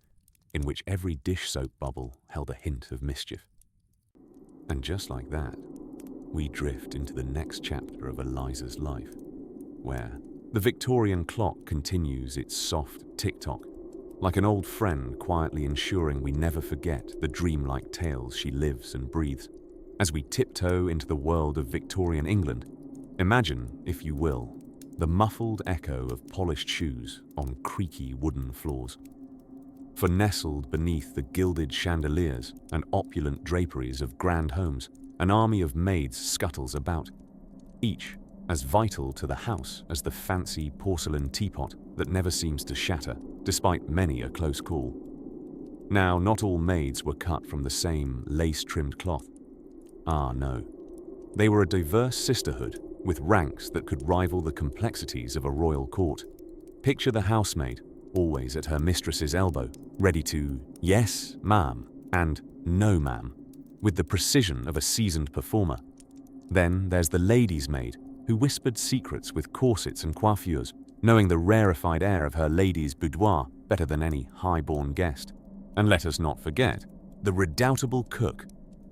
in which every dish soap bubble held a hint of mischief. And just like that, we drift into the next chapter of Eliza's life, where the Victorian clock continues its soft tick-tock, like an old friend quietly ensuring we never forget the dreamlike tales she lives and breathes. As we tiptoe into the world of Victorian England, imagine, if you will, the muffled echo of polished shoes on creaky wooden floors. For nestled beneath the gilded chandeliers and opulent draperies of grand homes, an army of maids scuttles about, each as vital to the house as the fancy porcelain teapot that never seems to shatter, despite many a close call. Now, not all maids were cut from the same lace-trimmed cloth. Ah, no. They were a diverse sisterhood with ranks that could rival the complexities of a royal court. Picture the housemaid, always at her mistress's elbow, ready to "yes, ma'am" and "no, ma'am," with the precision of a seasoned performer. Then there's the lady's maid, who whispered secrets with corsets and coiffures, knowing the rarefied air of her lady's boudoir better than any high-born guest. And let us not forget the redoubtable cook,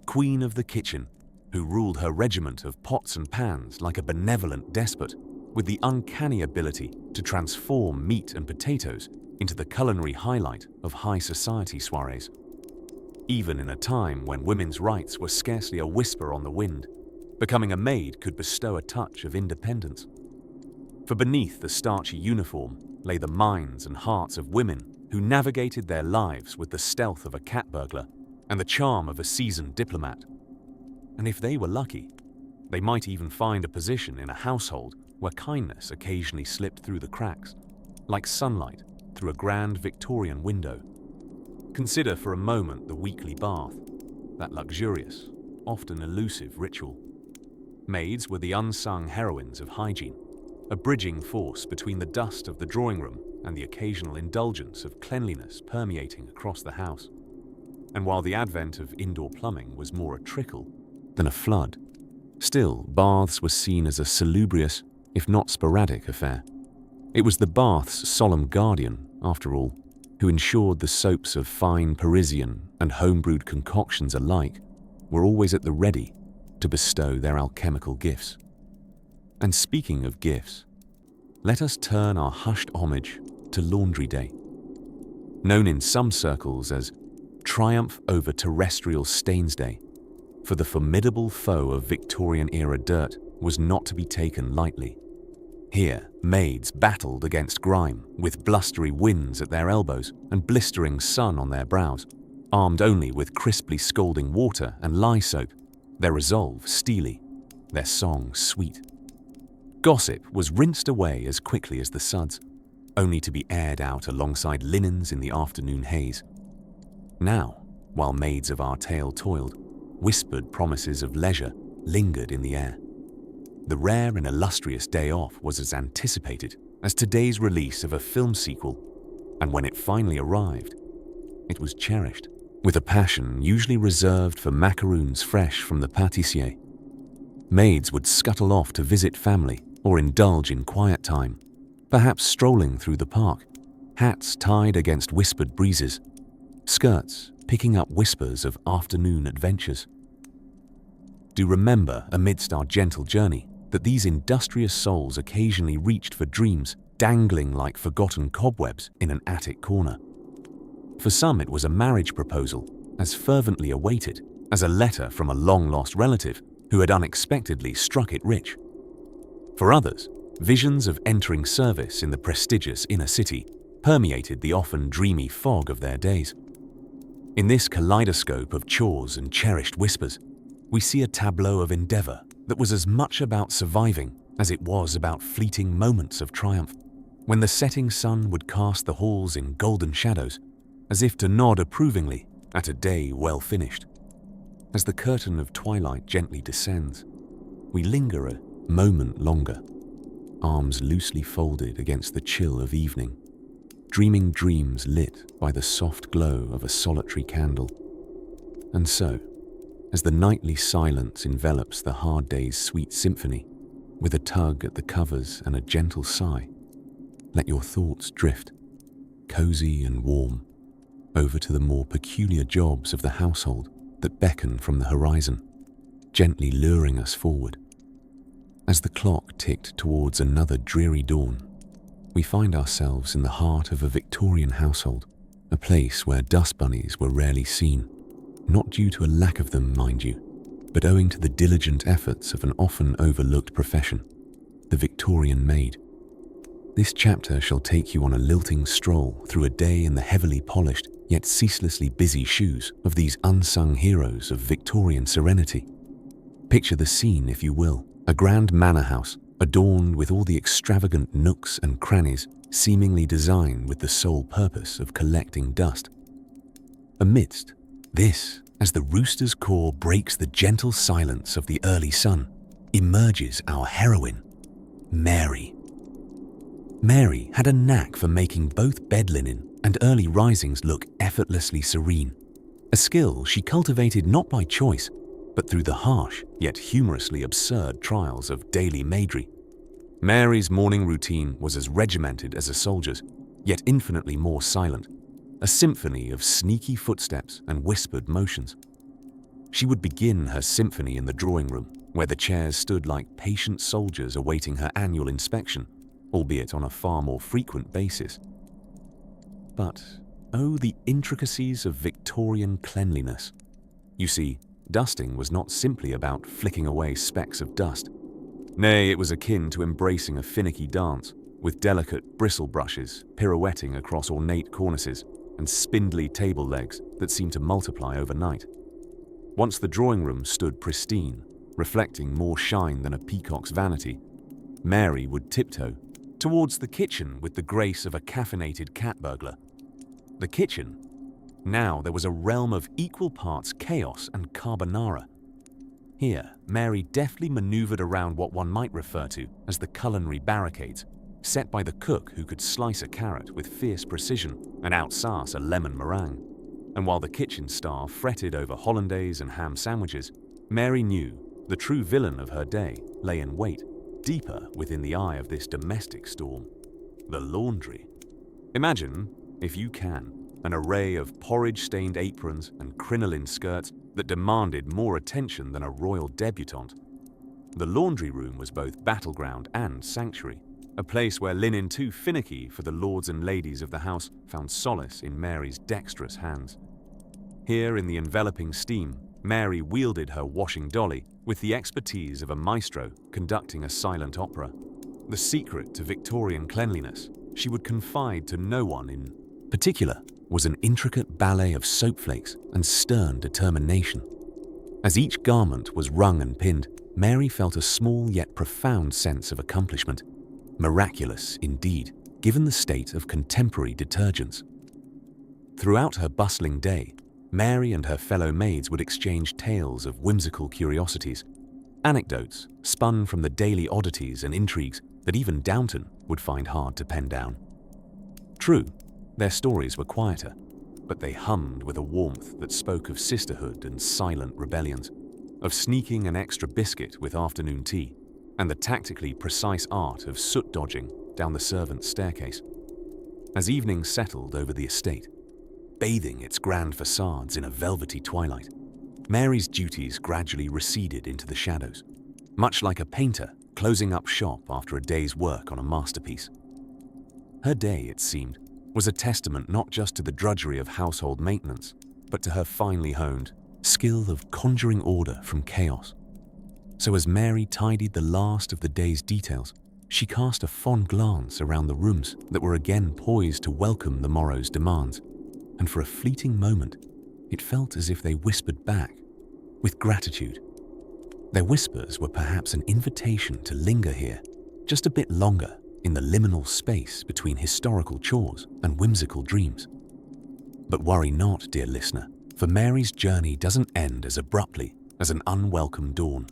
queen of the kitchen, who ruled her regiment of pots and pans like a benevolent despot, with the uncanny ability to transform meat and potatoes into the culinary highlight of high society soirees. Even in a time when women's rights were scarcely a whisper on the wind, becoming a maid could bestow a touch of independence. For beneath the starchy uniform lay the minds and hearts of women who navigated their lives with the stealth of a cat burglar and the charm of a seasoned diplomat. And if they were lucky, they might even find a position in a household where kindness occasionally slipped through the cracks, like sunlight through a grand Victorian window. Consider for a moment the weekly bath, that luxurious, often elusive ritual. Maids were the unsung heroines of hygiene, a bridging force between the dust of the drawing room and the occasional indulgence of cleanliness permeating across the house. And while the advent of indoor plumbing was more a trickle than a flood, still baths were seen as a salubrious, if not sporadic, affair. It was the bath's solemn guardian, after all, who ensured the soaps of fine Parisian and homebrewed concoctions alike were always at the ready to bestow their alchemical gifts. And speaking of gifts, let us turn our hushed homage to Laundry Day. Known in some circles as Triumph over Terrestrial Stains Day, for the formidable foe of Victorian-era dirt was not to be taken lightly. Here, maids battled against grime, with blustery winds at their elbows and blistering sun on their brows, armed only with crisply scalding water and lye soap, their resolve steely, their song sweet. Gossip was rinsed away as quickly as the suds, only to be aired out alongside linens in the afternoon haze. Now, while maids of our tale toiled, whispered promises of leisure lingered in the air. The rare and illustrious day off was as anticipated as today's release of a film sequel, and when it finally arrived, it was cherished with a passion usually reserved for macaroons fresh from the pâtissier. Maids would scuttle off to visit family or indulge in quiet time, perhaps strolling through the park, hats tied against whispered breezes, skirts picking up whispers of afternoon adventures. Do remember, amidst our gentle journey, that these industrious souls occasionally reached for dreams dangling like forgotten cobwebs in an attic corner. For some it was a marriage proposal, as fervently awaited as a letter from a long-lost relative who had unexpectedly struck it rich. For others, visions of entering service in the prestigious inner city permeated the often dreamy fog of their days. In this kaleidoscope of chores and cherished whispers, we see a tableau of endeavor that was as much about surviving as it was about fleeting moments of triumph, when the setting sun would cast the halls in golden shadows, as if to nod approvingly at a day well finished. As the curtain of twilight gently descends, we linger a moment longer, arms loosely folded against the chill of evening, dreaming dreams lit by the soft glow of a solitary candle. And so, as the nightly silence envelops the hard day's sweet symphony, with a tug at the covers and a gentle sigh, let your thoughts drift, cozy and warm, over to the more peculiar jobs of the household that beckon from the horizon, gently luring us forward. As the clock ticked towards another dreary dawn, we find ourselves in the heart of a Victorian household, a place where dust bunnies were rarely seen, not due to a lack of them, mind you, but owing to the diligent efforts of an often overlooked profession, the Victorian maid. This chapter shall take you on a lilting stroll through a day in the heavily polished yet ceaselessly busy shoes of these unsung heroes of Victorian serenity. Picture the scene, if you will, a grand manor house adorned with all the extravagant nooks and crannies seemingly designed with the sole purpose of collecting dust. Amidst this, as the rooster's caw breaks the gentle silence of the early sun, emerges our heroine, Mary. Mary had a knack for making both bed linen and early risings look effortlessly serene, a skill she cultivated not by choice, but through the harsh yet humorously absurd trials of daily maidery. Mary's morning routine was as regimented as a soldier's, yet infinitely more silent, a symphony of sneaky footsteps and whispered motions. She would begin her symphony in the drawing room, where the chairs stood like patient soldiers awaiting her annual inspection, albeit on a far more frequent basis. But, oh, the intricacies of Victorian cleanliness. You see, dusting was not simply about flicking away specks of dust. Nay, it was akin to embracing a finicky dance, with delicate bristle brushes pirouetting across ornate cornices and spindly table legs that seemed to multiply overnight. Once the drawing room stood pristine, reflecting more shine than a peacock's vanity, Mary would tiptoe towards the kitchen with the grace of a caffeinated cat burglar. The kitchen? Now there was a realm of equal parts chaos and carbonara. Here, Mary deftly maneuvered around what one might refer to as the culinary barricades, set by the cook who could slice a carrot with fierce precision and outsauce a lemon meringue. And while the kitchen staff fretted over hollandaise and ham sandwiches, Mary knew the true villain of her day lay in wait, deeper within the eye of this domestic storm: the laundry. Imagine, if you can, an array of porridge-stained aprons and crinoline skirts that demanded more attention than a royal debutante. The laundry room was both battleground and sanctuary, a place where linen too finicky for the lords and ladies of the house found solace in Mary's dexterous hands. Here in the enveloping steam, Mary wielded her washing dolly with the expertise of a maestro conducting a silent opera. The secret to Victorian cleanliness, she would confide to no one in particular, was an intricate ballet of soap flakes and stern determination. As each garment was wrung and pinned, Mary felt a small yet profound sense of accomplishment. Miraculous, indeed, given the state of contemporary detergents. Throughout her bustling day, Mary and her fellow maids would exchange tales of whimsical curiosities, anecdotes spun from the daily oddities and intrigues that even Downton would find hard to pen down. True, their stories were quieter, but they hummed with a warmth that spoke of sisterhood and silent rebellions, of sneaking an extra biscuit with afternoon tea, and the tactically precise art of soot dodging down the servants' staircase. As evening settled over the estate, bathing its grand facades in a velvety twilight, Mary's duties gradually receded into the shadows, much like a painter closing up shop after a day's work on a masterpiece. Her day, it seemed, was a testament not just to the drudgery of household maintenance, but to her finely honed skill of conjuring order from chaos. So as Mary tidied the last of the day's details, she cast a fond glance around the rooms that were again poised to welcome the morrow's demands, and for a fleeting moment, it felt as if they whispered back, with gratitude. Their whispers were perhaps an invitation to linger here just a bit longer in the liminal space between historical chores and whimsical dreams. But worry not, dear listener, for Mary's journey doesn't end as abruptly as an unwelcome dawn.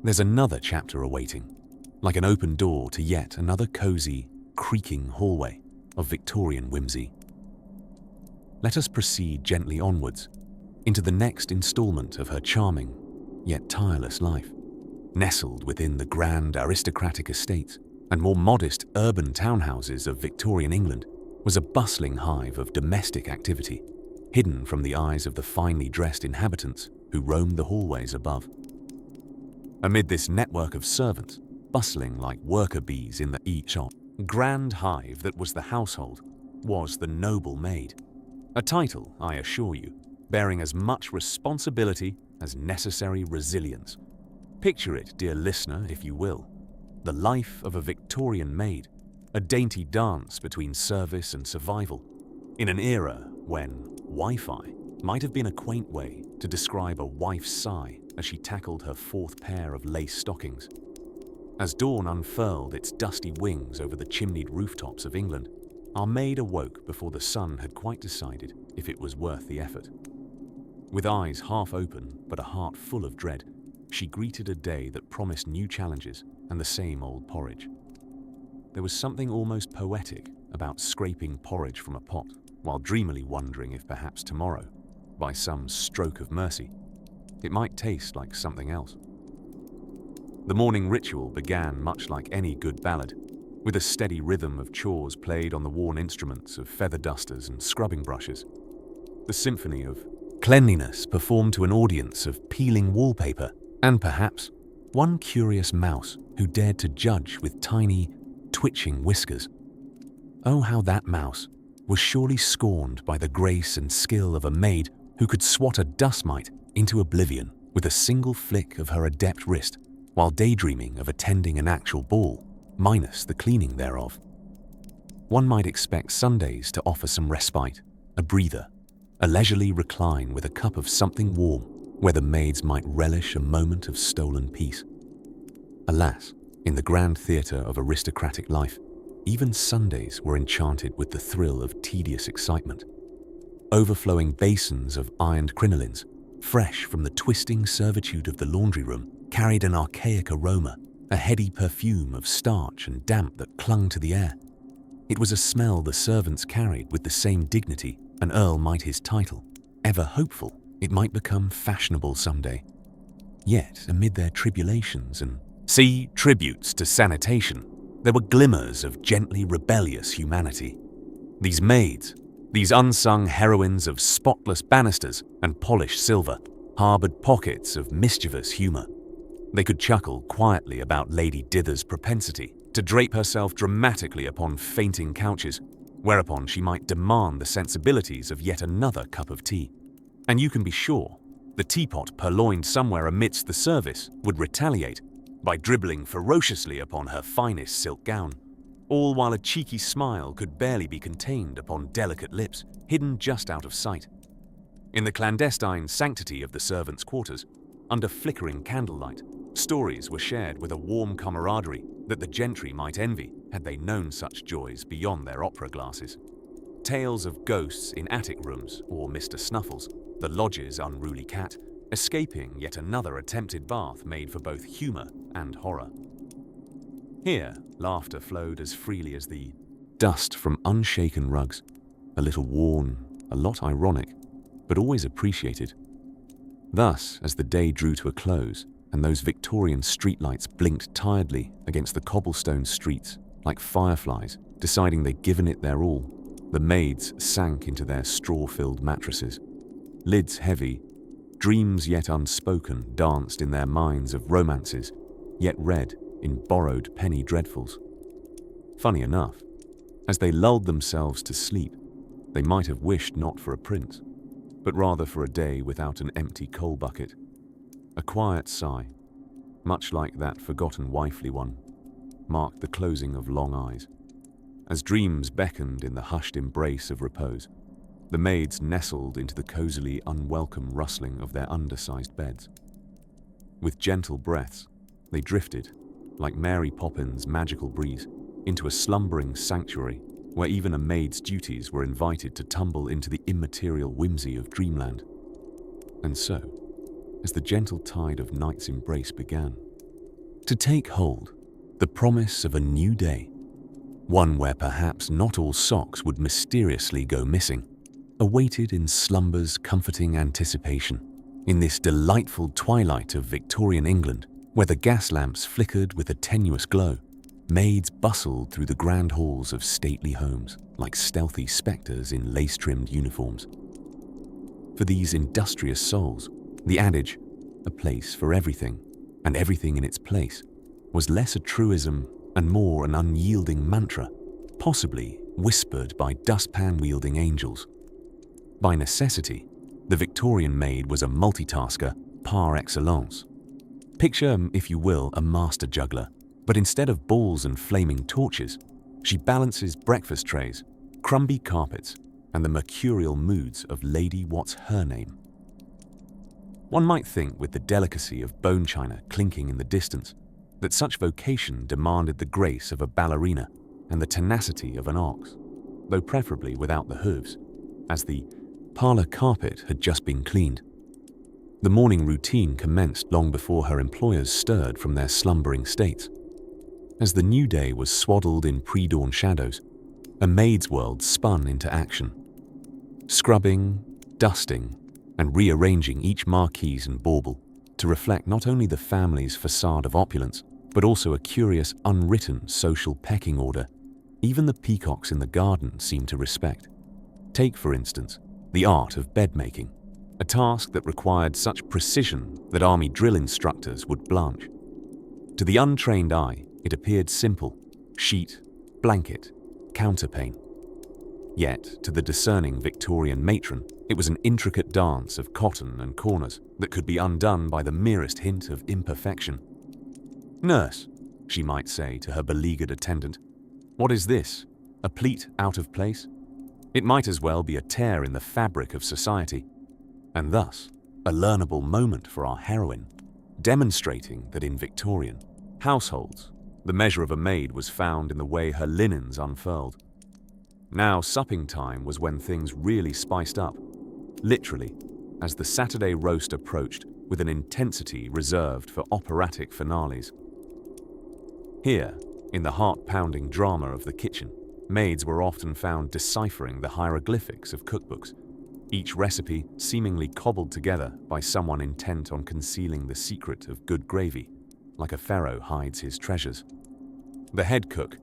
There's another chapter awaiting, like an open door to yet another cozy, creaking hallway of Victorian whimsy. Let us proceed gently onwards into the next installment of her charming, yet tireless life. Nestled within the grand aristocratic estates and more modest urban townhouses of Victorian England was a bustling hive of domestic activity, hidden from the eyes of the finely dressed inhabitants who roamed the hallways above. Amid this network of servants, bustling like worker bees in the grand hive that was the household, was the noble Maid. A title, I assure you, bearing as much responsibility as necessary resilience. Picture it, dear listener, if you will. The life of a Victorian maid, a dainty dance between service and survival, in an era when Wi-Fi might have been a quaint way to describe a wife's sigh as she tackled her fourth pair of lace stockings. As dawn unfurled its dusty wings over the chimneyed rooftops of England, our maid awoke before the sun had quite decided if it was worth the effort. With eyes half open but a heart full of dread, she greeted a day that promised new challenges and the same old porridge. There was something almost poetic about scraping porridge from a pot while dreamily wondering if perhaps tomorrow, by some stroke of mercy, it might taste like something else. The morning ritual began much like any good ballad, with a steady rhythm of chores played on the worn instruments of feather dusters and scrubbing brushes. The symphony of cleanliness performed to an audience of peeling wallpaper and perhaps one curious mouse who dared to judge with tiny, twitching whiskers. Oh, how that mouse was surely scorned by the grace and skill of a maid who could swat a dust mite into oblivion with a single flick of her adept wrist while daydreaming of attending an actual ball, minus the cleaning thereof. One might expect Sundays to offer some respite, a breather, a leisurely recline with a cup of something warm where the maids might relish a moment of stolen peace. Alas, in the grand theatre of aristocratic life, even Sundays were enchanted with the thrill of tedious excitement. Overflowing basins of ironed crinolines, fresh from the twisting servitude of the laundry room, carried an archaic aroma, a heady perfume of starch and damp that clung to the air. It was a smell the servants carried with the same dignity an earl might his title, ever hopeful it might become fashionable someday. Yet, amid their tribulations and tributes to sanitation, there were glimmers of gently rebellious humanity. These maids, these unsung heroines of spotless banisters and polished silver, harbored pockets of mischievous humor. They could chuckle quietly about Lady Dither's propensity to drape herself dramatically upon fainting couches, whereupon she might demand the sensibilities of yet another cup of tea. And you can be sure the teapot purloined somewhere amidst the service would retaliate by dribbling ferociously upon her finest silk gown, all while a cheeky smile could barely be contained upon delicate lips hidden just out of sight. In the clandestine sanctity of the servants' quarters, under flickering candlelight, stories were shared with a warm camaraderie that the gentry might envy had they known such joys beyond their opera glasses. Tales of ghosts in attic rooms, or Mr. Snuffles, the lodger's unruly cat, escaping yet another attempted bath made for both humour and horror. Here, laughter flowed as freely as the dust from unshaken rugs, a little worn, a lot ironic, but always appreciated. Thus, as the day drew to a close, and those Victorian streetlights blinked tiredly against the cobblestone streets like fireflies deciding they'd given it their all, the maids sank into their straw-filled mattresses. Lids heavy, dreams yet unspoken danced in their minds of romances, yet read in borrowed penny dreadfuls. Funny enough, as they lulled themselves to sleep, they might have wished not for a prince, but rather for a day without an empty coal bucket. A quiet sigh, much like that forgotten wifely one, marked the closing of long eyes. As dreams beckoned in the hushed embrace of repose, the maids nestled into the cosily unwelcome rustling of their undersized beds. With gentle breaths, they drifted, like Mary Poppins' magical breeze, into a slumbering sanctuary where even a maid's duties were invited to tumble into the immaterial whimsy of dreamland. And so, as the gentle tide of night's embrace began, to take hold, the promise of a new day, one where perhaps not all socks would mysteriously go missing, awaited in slumber's comforting anticipation, in this delightful twilight of Victorian England, where the gas lamps flickered with a tenuous glow. Maids bustled through the grand halls of stately homes like stealthy spectres in lace-trimmed uniforms. For these industrious souls, the adage, "a place for everything, and everything in its place," was less a truism and more an unyielding mantra, possibly whispered by dustpan-wielding angels. By necessity, the Victorian maid was a multitasker par excellence. Picture, if you will, a master juggler, but instead of balls and flaming torches, she balances breakfast trays, crumby carpets, and the mercurial moods of Lady What's Her Name. One might think, with the delicacy of bone china clinking in the distance, that such vocation demanded the grace of a ballerina and the tenacity of an ox, though preferably without the hooves, as the parlor carpet had just been cleaned. The morning routine commenced long before her employers stirred from their slumbering states. As the new day was swaddled in pre-dawn shadows, a maid's world spun into action. Scrubbing, dusting, and rearranging each marquise and bauble to reflect not only the family's facade of opulence, but also a curious unwritten social pecking order even the peacocks in the garden seemed to respect. Take, for instance, the art of bed making, a task that required such precision that army drill instructors would blanch. To the untrained eye, it appeared simple: sheet, blanket, counterpane. Yet, to the discerning Victorian matron, it was an intricate dance of cotton and corners that could be undone by the merest hint of imperfection. "Nurse," she might say to her beleaguered attendant, "what is this? A pleat out of place? It might as well be a tear in the fabric of society." And thus, a learnable moment for our heroine, demonstrating that in Victorian households, the measure of a maid was found in the way her linens unfurled. Now supping time was when things really spiced up, literally, as the Saturday roast approached with an intensity reserved for operatic finales. Here, in the heart-pounding drama of the kitchen, maids were often found deciphering the hieroglyphics of cookbooks, each recipe seemingly cobbled together by someone intent on concealing the secret of good gravy, like a pharaoh hides his treasures. The head cook,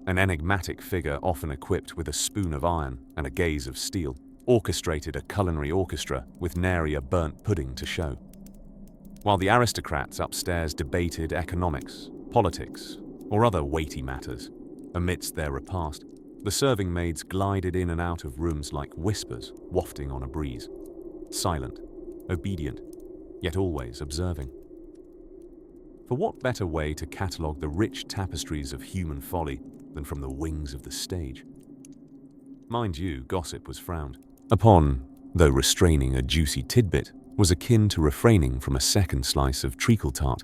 an enigmatic figure often equipped with a spoon of iron and a gaze of steel, orchestrated a culinary orchestra with nary a burnt pudding to show. While the aristocrats upstairs debated economics, politics, or other weighty matters, amidst their repast, the serving maids glided in and out of rooms like whispers wafting on a breeze, silent, obedient, yet always observing. For what better way to catalogue the rich tapestries of human folly than from the wings of the stage? Mind you, gossip was frowned upon, though restraining a juicy tidbit was akin to refraining from a second slice of treacle tart.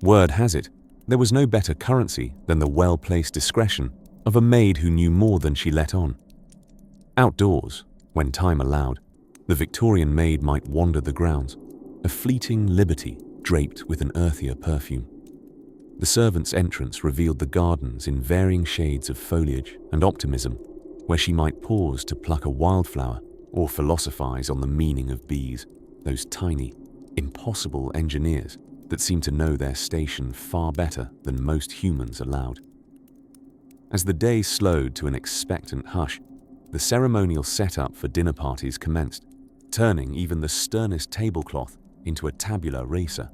Word has it, there was no better currency than the well-placed discretion of a maid who knew more than she let on. Outdoors, when time allowed, the Victorian maid might wander the grounds, a fleeting liberty draped with an earthier perfume. The servant's entrance revealed the gardens in varying shades of foliage and optimism, where she might pause to pluck a wildflower or philosophize on the meaning of bees, those tiny, impossible engineers that seem to know their station far better than most humans allowed. As the day slowed to an expectant hush, The ceremonial setup for dinner parties commenced, turning even the sternest tablecloth into a tabula rasa.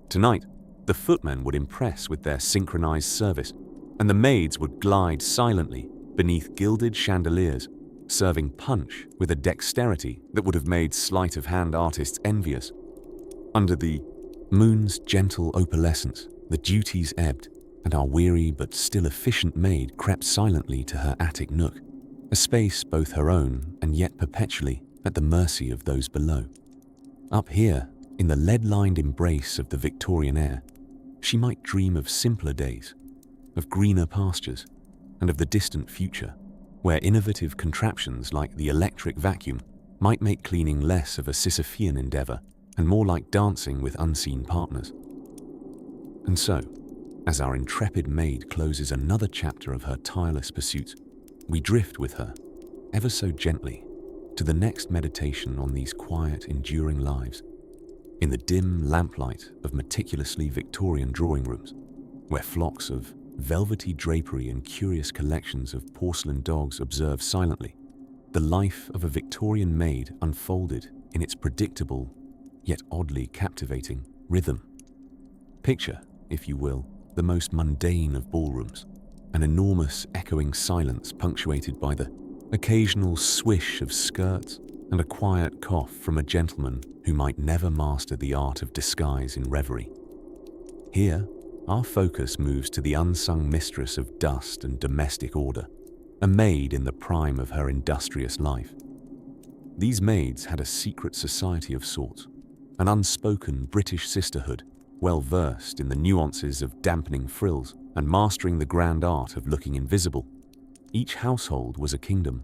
Tonight, the footmen would impress with their synchronized service, and the maids would glide silently beneath gilded chandeliers, serving punch with a dexterity that would have made sleight-of-hand artists envious. Under the moon's gentle opalescence, the duties ebbed, and our weary but still efficient maid crept silently to her attic nook, a space both her own and yet perpetually at the mercy of those below. Up here, in the lead-lined embrace of the Victorian air, she might dream of simpler days, of greener pastures, and of the distant future, where innovative contraptions like the electric vacuum might make cleaning less of a Sisyphean endeavor and more like dancing with unseen partners. And so, as our intrepid maid closes another chapter of her tireless pursuits, we drift with her, ever so gently, to the next meditation on these quiet, enduring lives, in the dim lamplight of meticulously Victorian drawing rooms, where flocks of velvety drapery and curious collections of porcelain dogs observe silently the life of a Victorian maid unfolded in its predictable, yet oddly captivating, rhythm. Picture, if you will, the most mundane of ballrooms, an enormous echoing silence punctuated by the occasional swish of skirts and a quiet cough from a gentleman who might never master the art of disguise in reverie. Here, our focus moves to the unsung mistress of dust and domestic order, a maid in the prime of her industrious life. These maids had a secret society of sorts, an unspoken British sisterhood, well versed in the nuances of dampening frills and mastering the grand art of looking invisible. Each household was a kingdom,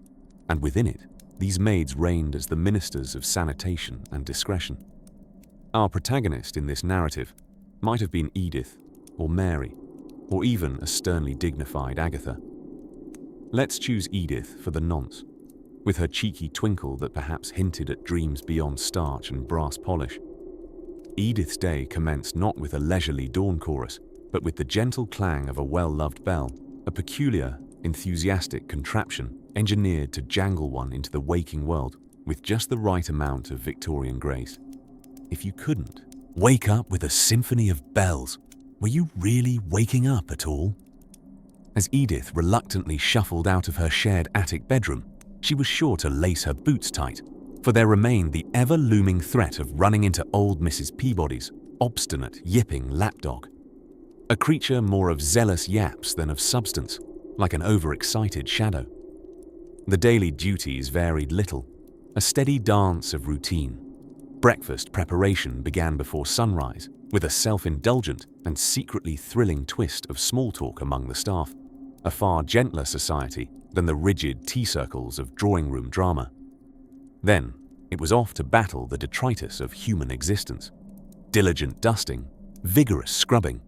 and within it, these maids reigned as the ministers of sanitation and discretion. Our protagonist in this narrative might have been Edith, or Mary, or even a sternly dignified Agatha. Let's choose Edith for the nonce, with her cheeky twinkle that perhaps hinted at dreams beyond starch and brass polish. Edith's day commenced not with a leisurely dawn chorus, but with the gentle clang of a well-loved bell, a peculiar, enthusiastic contraption engineered to jangle one into the waking world with just the right amount of Victorian grace. If you couldn't wake up with a symphony of bells, were you really waking up at all? As Edith reluctantly shuffled out of her shared attic bedroom, she was sure to lace her boots tight, for there remained the ever-looming threat of running into old Mrs. Peabody's obstinate, yipping lapdog. A creature more of zealous yaps than of substance, like an overexcited shadow. The daily duties varied little, a steady dance of routine. Breakfast preparation began before sunrise, with a self-indulgent and secretly thrilling twist of small talk among the staff, a far gentler society than the rigid tea circles of drawing-room drama. Then, it was off to battle the detritus of human existence. Diligent dusting, vigorous scrubbing,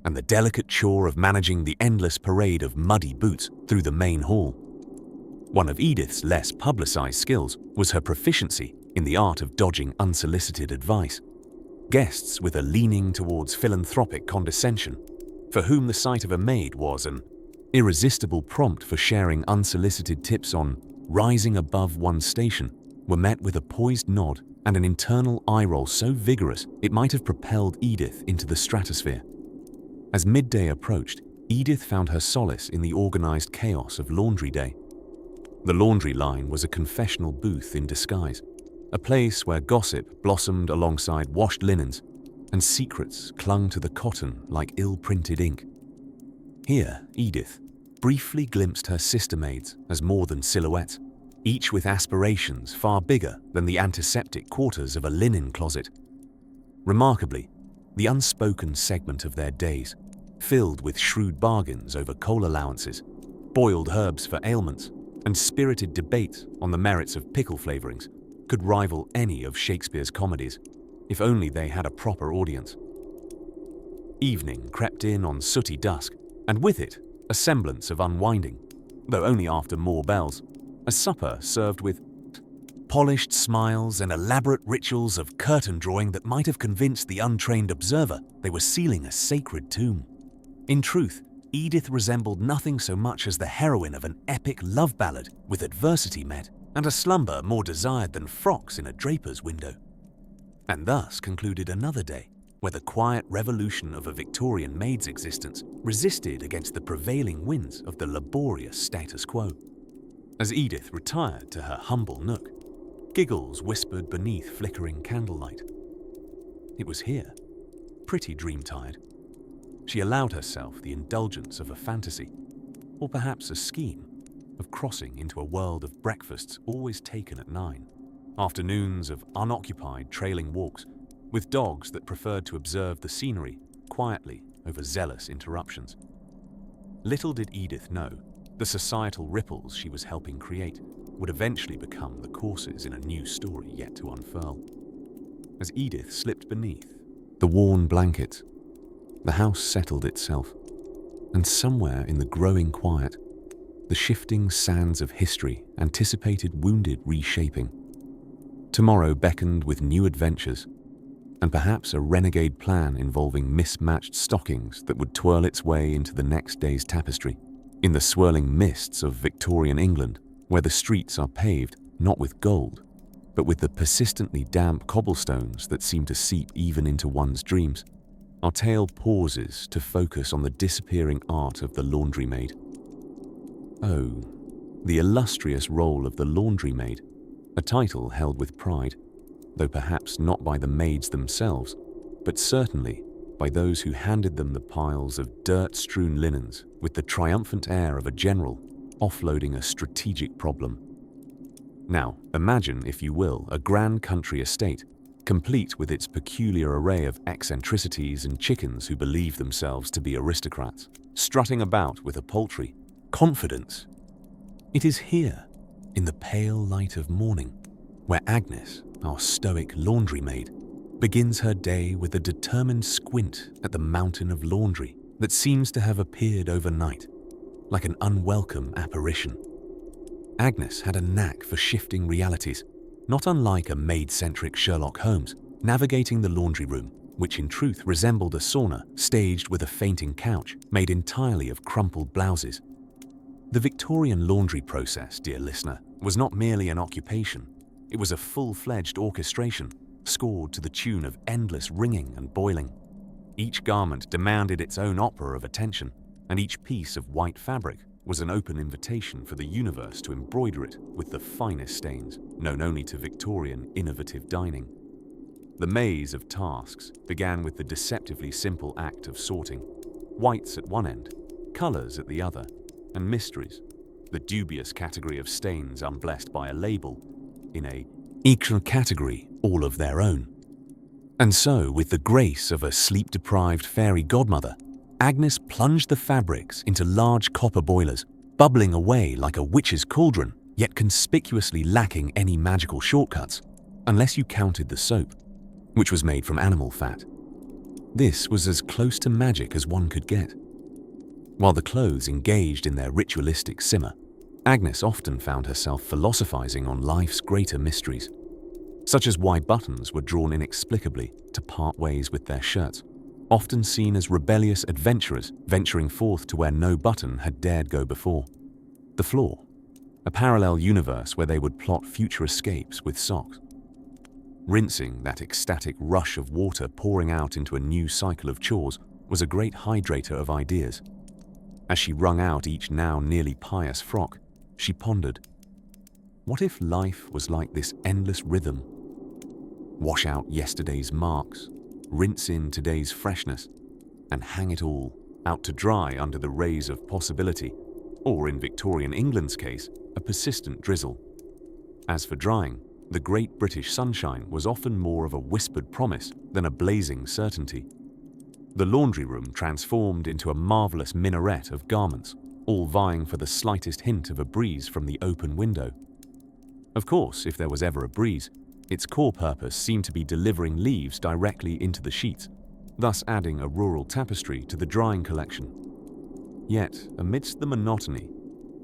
and the delicate chore of managing the endless parade of muddy boots through the main hall. One of Edith's less publicized skills was her proficiency in the art of dodging unsolicited advice. Guests with a leaning towards philanthropic condescension, for whom the sight of a maid was an irresistible prompt for sharing unsolicited tips on rising above one's station, were met with a poised nod and an internal eye-roll so vigorous it might have propelled Edith into the stratosphere. As midday approached, Edith found her solace in the organized chaos of laundry day. The laundry line was a confessional booth in disguise, a place where gossip blossomed alongside washed linens, and secrets clung to the cotton like ill-printed ink. Here, Edith briefly glimpsed her sister maids as more than silhouettes, each with aspirations far bigger than the antiseptic quarters of a linen closet. Remarkably, the unspoken segment of their days, filled with shrewd bargains over coal allowances, boiled herbs for ailments, and spirited debate on the merits of pickle flavorings, could rival any of Shakespeare's comedies, if only they had a proper audience. Evening crept in on sooty dusk, and with it, a semblance of unwinding, though only after more bells, a supper served with polished smiles and elaborate rituals of curtain drawing that might have convinced the untrained observer they were sealing a sacred tomb. In truth, Edith resembled nothing so much as the heroine of an epic love ballad with adversity met and a slumber more desired than frocks in a draper's window. And thus concluded another day, where the quiet revolution of a Victorian maid's existence resisted against the prevailing winds of the laborious status quo. As Edith retired to her humble nook, giggles whispered beneath flickering candlelight. It was here, pretty dream-tired. She allowed herself the indulgence of a fantasy, or perhaps a scheme, of crossing into a world of breakfasts always taken at 9, afternoons of unoccupied trailing walks, with dogs that preferred to observe the scenery quietly over zealous interruptions. Little did Edith know the societal ripples she was helping create would eventually become the courses in a new story yet to unfurl. As Edith slipped beneath the worn blankets, the house settled itself, and somewhere in the growing quiet, the shifting sands of history anticipated wounded reshaping. Tomorrow beckoned with new adventures, and perhaps a renegade plan involving mismatched stockings that would twirl its way into the next day's tapestry. In the swirling mists of Victorian England, where the streets are paved not with gold, but with the persistently damp cobblestones that seem to seep even into one's dreams, our tale pauses to focus on the disappearing art of the laundry maid. Oh, the illustrious role of the laundry maid, a title held with pride, though perhaps not by the maids themselves, but certainly by those who handed them the piles of dirt-strewn linens with the triumphant air of a general offloading a strategic problem. Now, imagine, if you will, a grand country estate, complete with its peculiar array of eccentricities and chickens who believe themselves to be aristocrats, strutting about with a paltry confidence. It is here, in the pale light of morning, where Agnes, our stoic laundry maid, begins her day with a determined squint at the mountain of laundry that seems to have appeared overnight, like an unwelcome apparition. Agnes had a knack for shifting realities, not unlike a maid-centric Sherlock Holmes, navigating the laundry room, which in truth resembled a sauna staged with a fainting couch made entirely of crumpled blouses. The Victorian laundry process, dear listener, was not merely an occupation. It was a full-fledged orchestration, scored to the tune of endless wringing and boiling. Each garment demanded its own opera of attention, and each piece of white fabric was an open invitation for the universe to embroider it with the finest stains, known only to Victorian innovative dining. The maze of tasks began with the deceptively simple act of sorting, whites at one end, colours at the other, and mysteries, the dubious category of stains unblessed by a label, in a equal category all of their own. And so, with the grace of a sleep-deprived fairy godmother, Agnes plunged the fabrics into large copper boilers, bubbling away like a witch's cauldron, yet conspicuously lacking any magical shortcuts, unless you counted the soap, which was made from animal fat. This was as close to magic as one could get. While the clothes engaged in their ritualistic simmer, Agnes often found herself philosophizing on life's greater mysteries, such as why buttons were drawn inexplicably to part ways with their shirts, often seen as rebellious adventurers venturing forth to where no button had dared go before. The floor, a parallel universe where they would plot future escapes with socks. Rinsing, that ecstatic rush of water pouring out into a new cycle of chores, was a great hydrator of ideas. As she wrung out each now nearly pious frock, she pondered, what if life was like this endless rhythm? Wash out yesterday's marks, rinse in today's freshness, and hang it all out to dry under the rays of possibility, or in Victorian England's case, a persistent drizzle. As for drying, the great British sunshine was often more of a whispered promise than a blazing certainty. The laundry room transformed into a marvelous minaret of garments, all vying for the slightest hint of a breeze from the open window. Of course, if there was ever a breeze, its core purpose seemed to be delivering leaves directly into the sheets, thus adding a rural tapestry to the drying collection. Yet, amidst the monotony,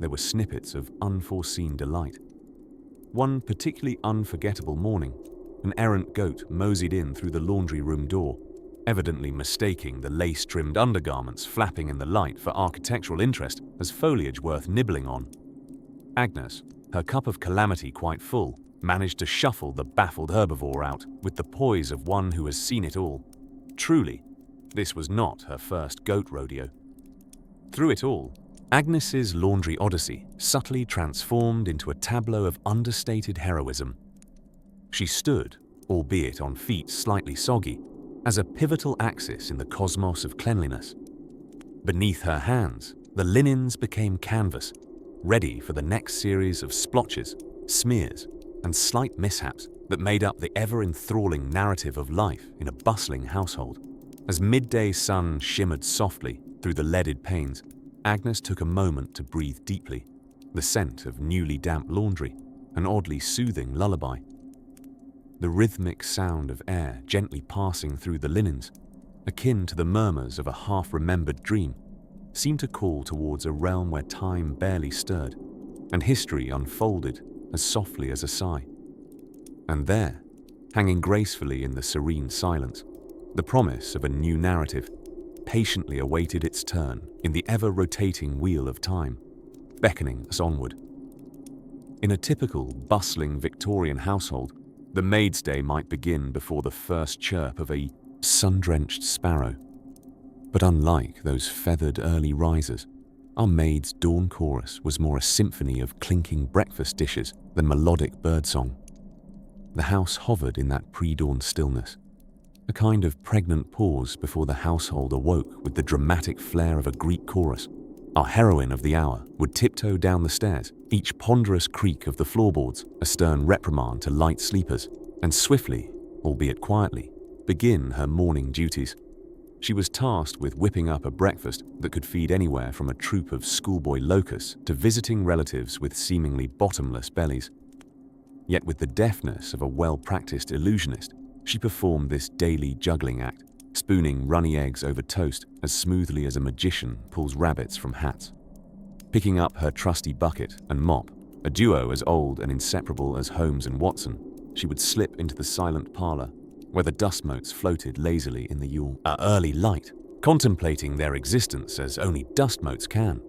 there were snippets of unforeseen delight. One particularly unforgettable morning, an errant goat moseyed in through the laundry room door, evidently mistaking the lace-trimmed undergarments flapping in the light for architectural interest as foliage worth nibbling on. Agnes, her cup of calamity quite full, managed to shuffle the baffled herbivore out with the poise of one who has seen it all. Truly, this was not her first goat rodeo. Through it all, Agnes's laundry odyssey subtly transformed into a tableau of understated heroism. She stood, albeit on feet slightly soggy, as a pivotal axis in the cosmos of cleanliness. Beneath her hands, the linens became canvas, ready for the next series of splotches, smears, and slight mishaps that made up the ever-enthralling narrative of life in a bustling household. As midday sun shimmered softly through the leaded panes, Agnes took a moment to breathe deeply, the scent of newly damp laundry, an oddly soothing lullaby. The rhythmic sound of air gently passing through the linens, akin to the murmurs of a half-remembered dream, seemed to call towards a realm where time barely stirred, and history unfolded as softly as a sigh. And there, hanging gracefully in the serene silence, the promise of a new narrative patiently awaited its turn in the ever-rotating wheel of time, beckoning us onward. In a typical, bustling Victorian household, the maid's day might begin before the first chirp of a sun-drenched sparrow. But unlike those feathered early risers, our maid's dawn chorus was more a symphony of clinking breakfast dishes than melodic birdsong. The house hovered in that pre-dawn stillness, a kind of pregnant pause before the household awoke with the dramatic flair of a Greek chorus. Our heroine of the hour would tiptoe down the stairs, each ponderous creak of the floorboards a stern reprimand to light sleepers, and swiftly, albeit quietly, begin her morning duties. She was tasked with whipping up a breakfast that could feed anywhere from a troop of schoolboy locusts to visiting relatives with seemingly bottomless bellies. Yet with the deftness of a well-practiced illusionist, she performed this daily juggling act, spooning runny eggs over toast as smoothly as a magician pulls rabbits from hats. Picking up her trusty bucket and mop, a duo as old and inseparable as Holmes and Watson, she would slip into the silent parlor, where the dust motes floated lazily in the early light, contemplating their existence as only dust motes can.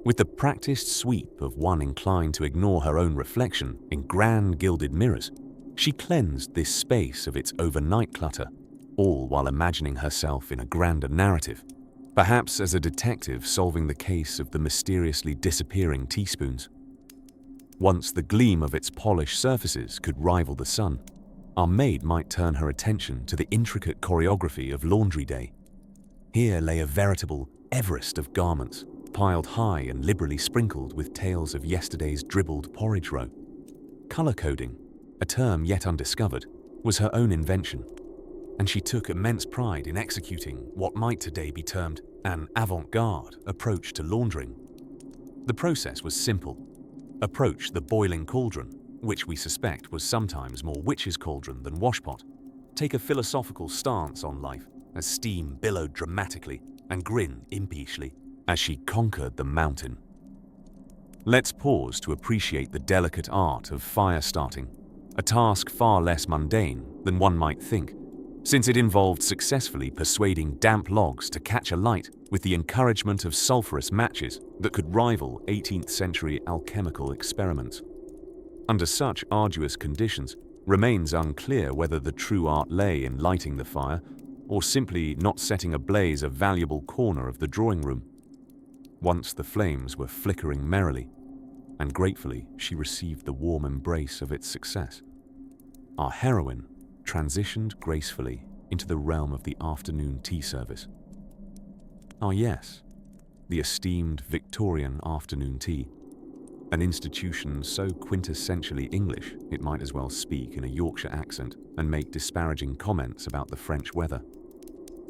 With the practiced sweep of one inclined to ignore her own reflection in grand gilded mirrors, she cleansed this space of its overnight clutter, all while imagining herself in a grander narrative, perhaps as a detective solving the case of the mysteriously disappearing teaspoons. Once the gleam of its polished surfaces could rival the sun, our maid might turn her attention to the intricate choreography of laundry day. Here lay a veritable Everest of garments, piled high and liberally sprinkled with tales of yesterday's dribbled porridge row. Color coding, a term yet undiscovered, was her own invention, and she took immense pride in executing what might today be termed an avant-garde approach to laundering. The process was simple. Approach the boiling cauldron, which we suspect was sometimes more witch's cauldron than washpot. Take a philosophical stance on life as steam billowed dramatically, and grin impishly as she conquered the mountain. Let's pause to appreciate the delicate art of fire starting, a task far less mundane than one might think, since it involved successfully persuading damp logs to catch alight with the encouragement of sulphurous matches that could rival 18th century alchemical experiments. Under such arduous conditions, remains unclear whether the true art lay in lighting the fire or simply not setting ablaze a valuable corner of the drawing room. Once the flames were flickering merrily, and gratefully she received the warm embrace of its success, our heroine transitioned gracefully into the realm of the afternoon tea service. Ah yes, the esteemed Victorian afternoon tea, an institution so quintessentially English it might as well speak in a Yorkshire accent and make disparaging comments about the French weather.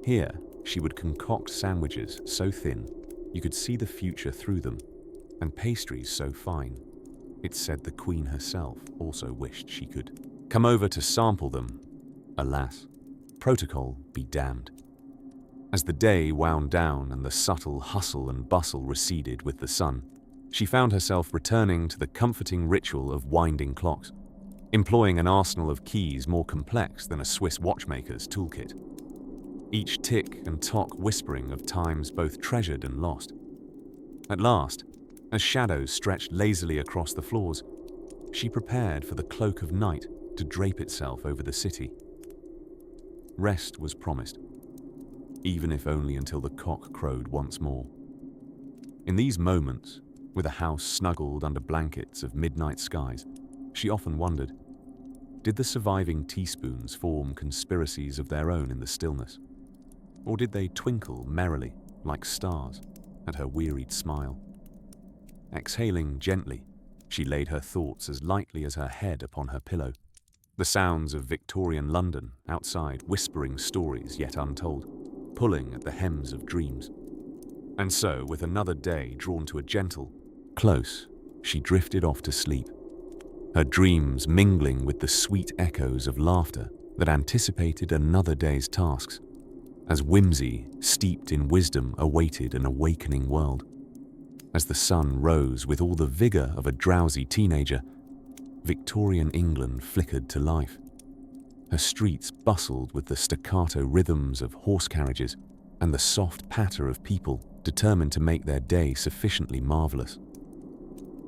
Here, she would concoct sandwiches so thin you could see the future through them, and pastries so fine, it said the Queen herself also wished she could come over to sample them. Alas, protocol be damned. As the day wound down and the subtle hustle and bustle receded with the sun, she found herself returning to the comforting ritual of winding clocks, employing an arsenal of keys more complex than a Swiss watchmaker's toolkit. each tick and tock whispering of times both treasured and lost. At last, as shadows stretched lazily across the floors, she prepared for the cloak of night to drape itself over the city. Rest was promised, even if only until the cock crowed once more. In these moments, with a house snuggled under blankets of midnight skies, she often wondered, did the surviving teaspoons form conspiracies of their own in the stillness? Or did they twinkle merrily, like stars, at her wearied smile? Exhaling gently, she laid her thoughts as lightly as her head upon her pillow, the sounds of Victorian London outside whispering stories yet untold, pulling at the hems of dreams. And so, with another day drawn to a gentle close, she drifted off to sleep, her dreams mingling with the sweet echoes of laughter that anticipated another day's tasks, as whimsy, steeped in wisdom, awaited an awakening world. As the sun rose with all the vigor of a drowsy teenager, Victorian England flickered to life. Her streets bustled with the staccato rhythms of horse carriages and the soft patter of people determined to make their day sufficiently marvelous.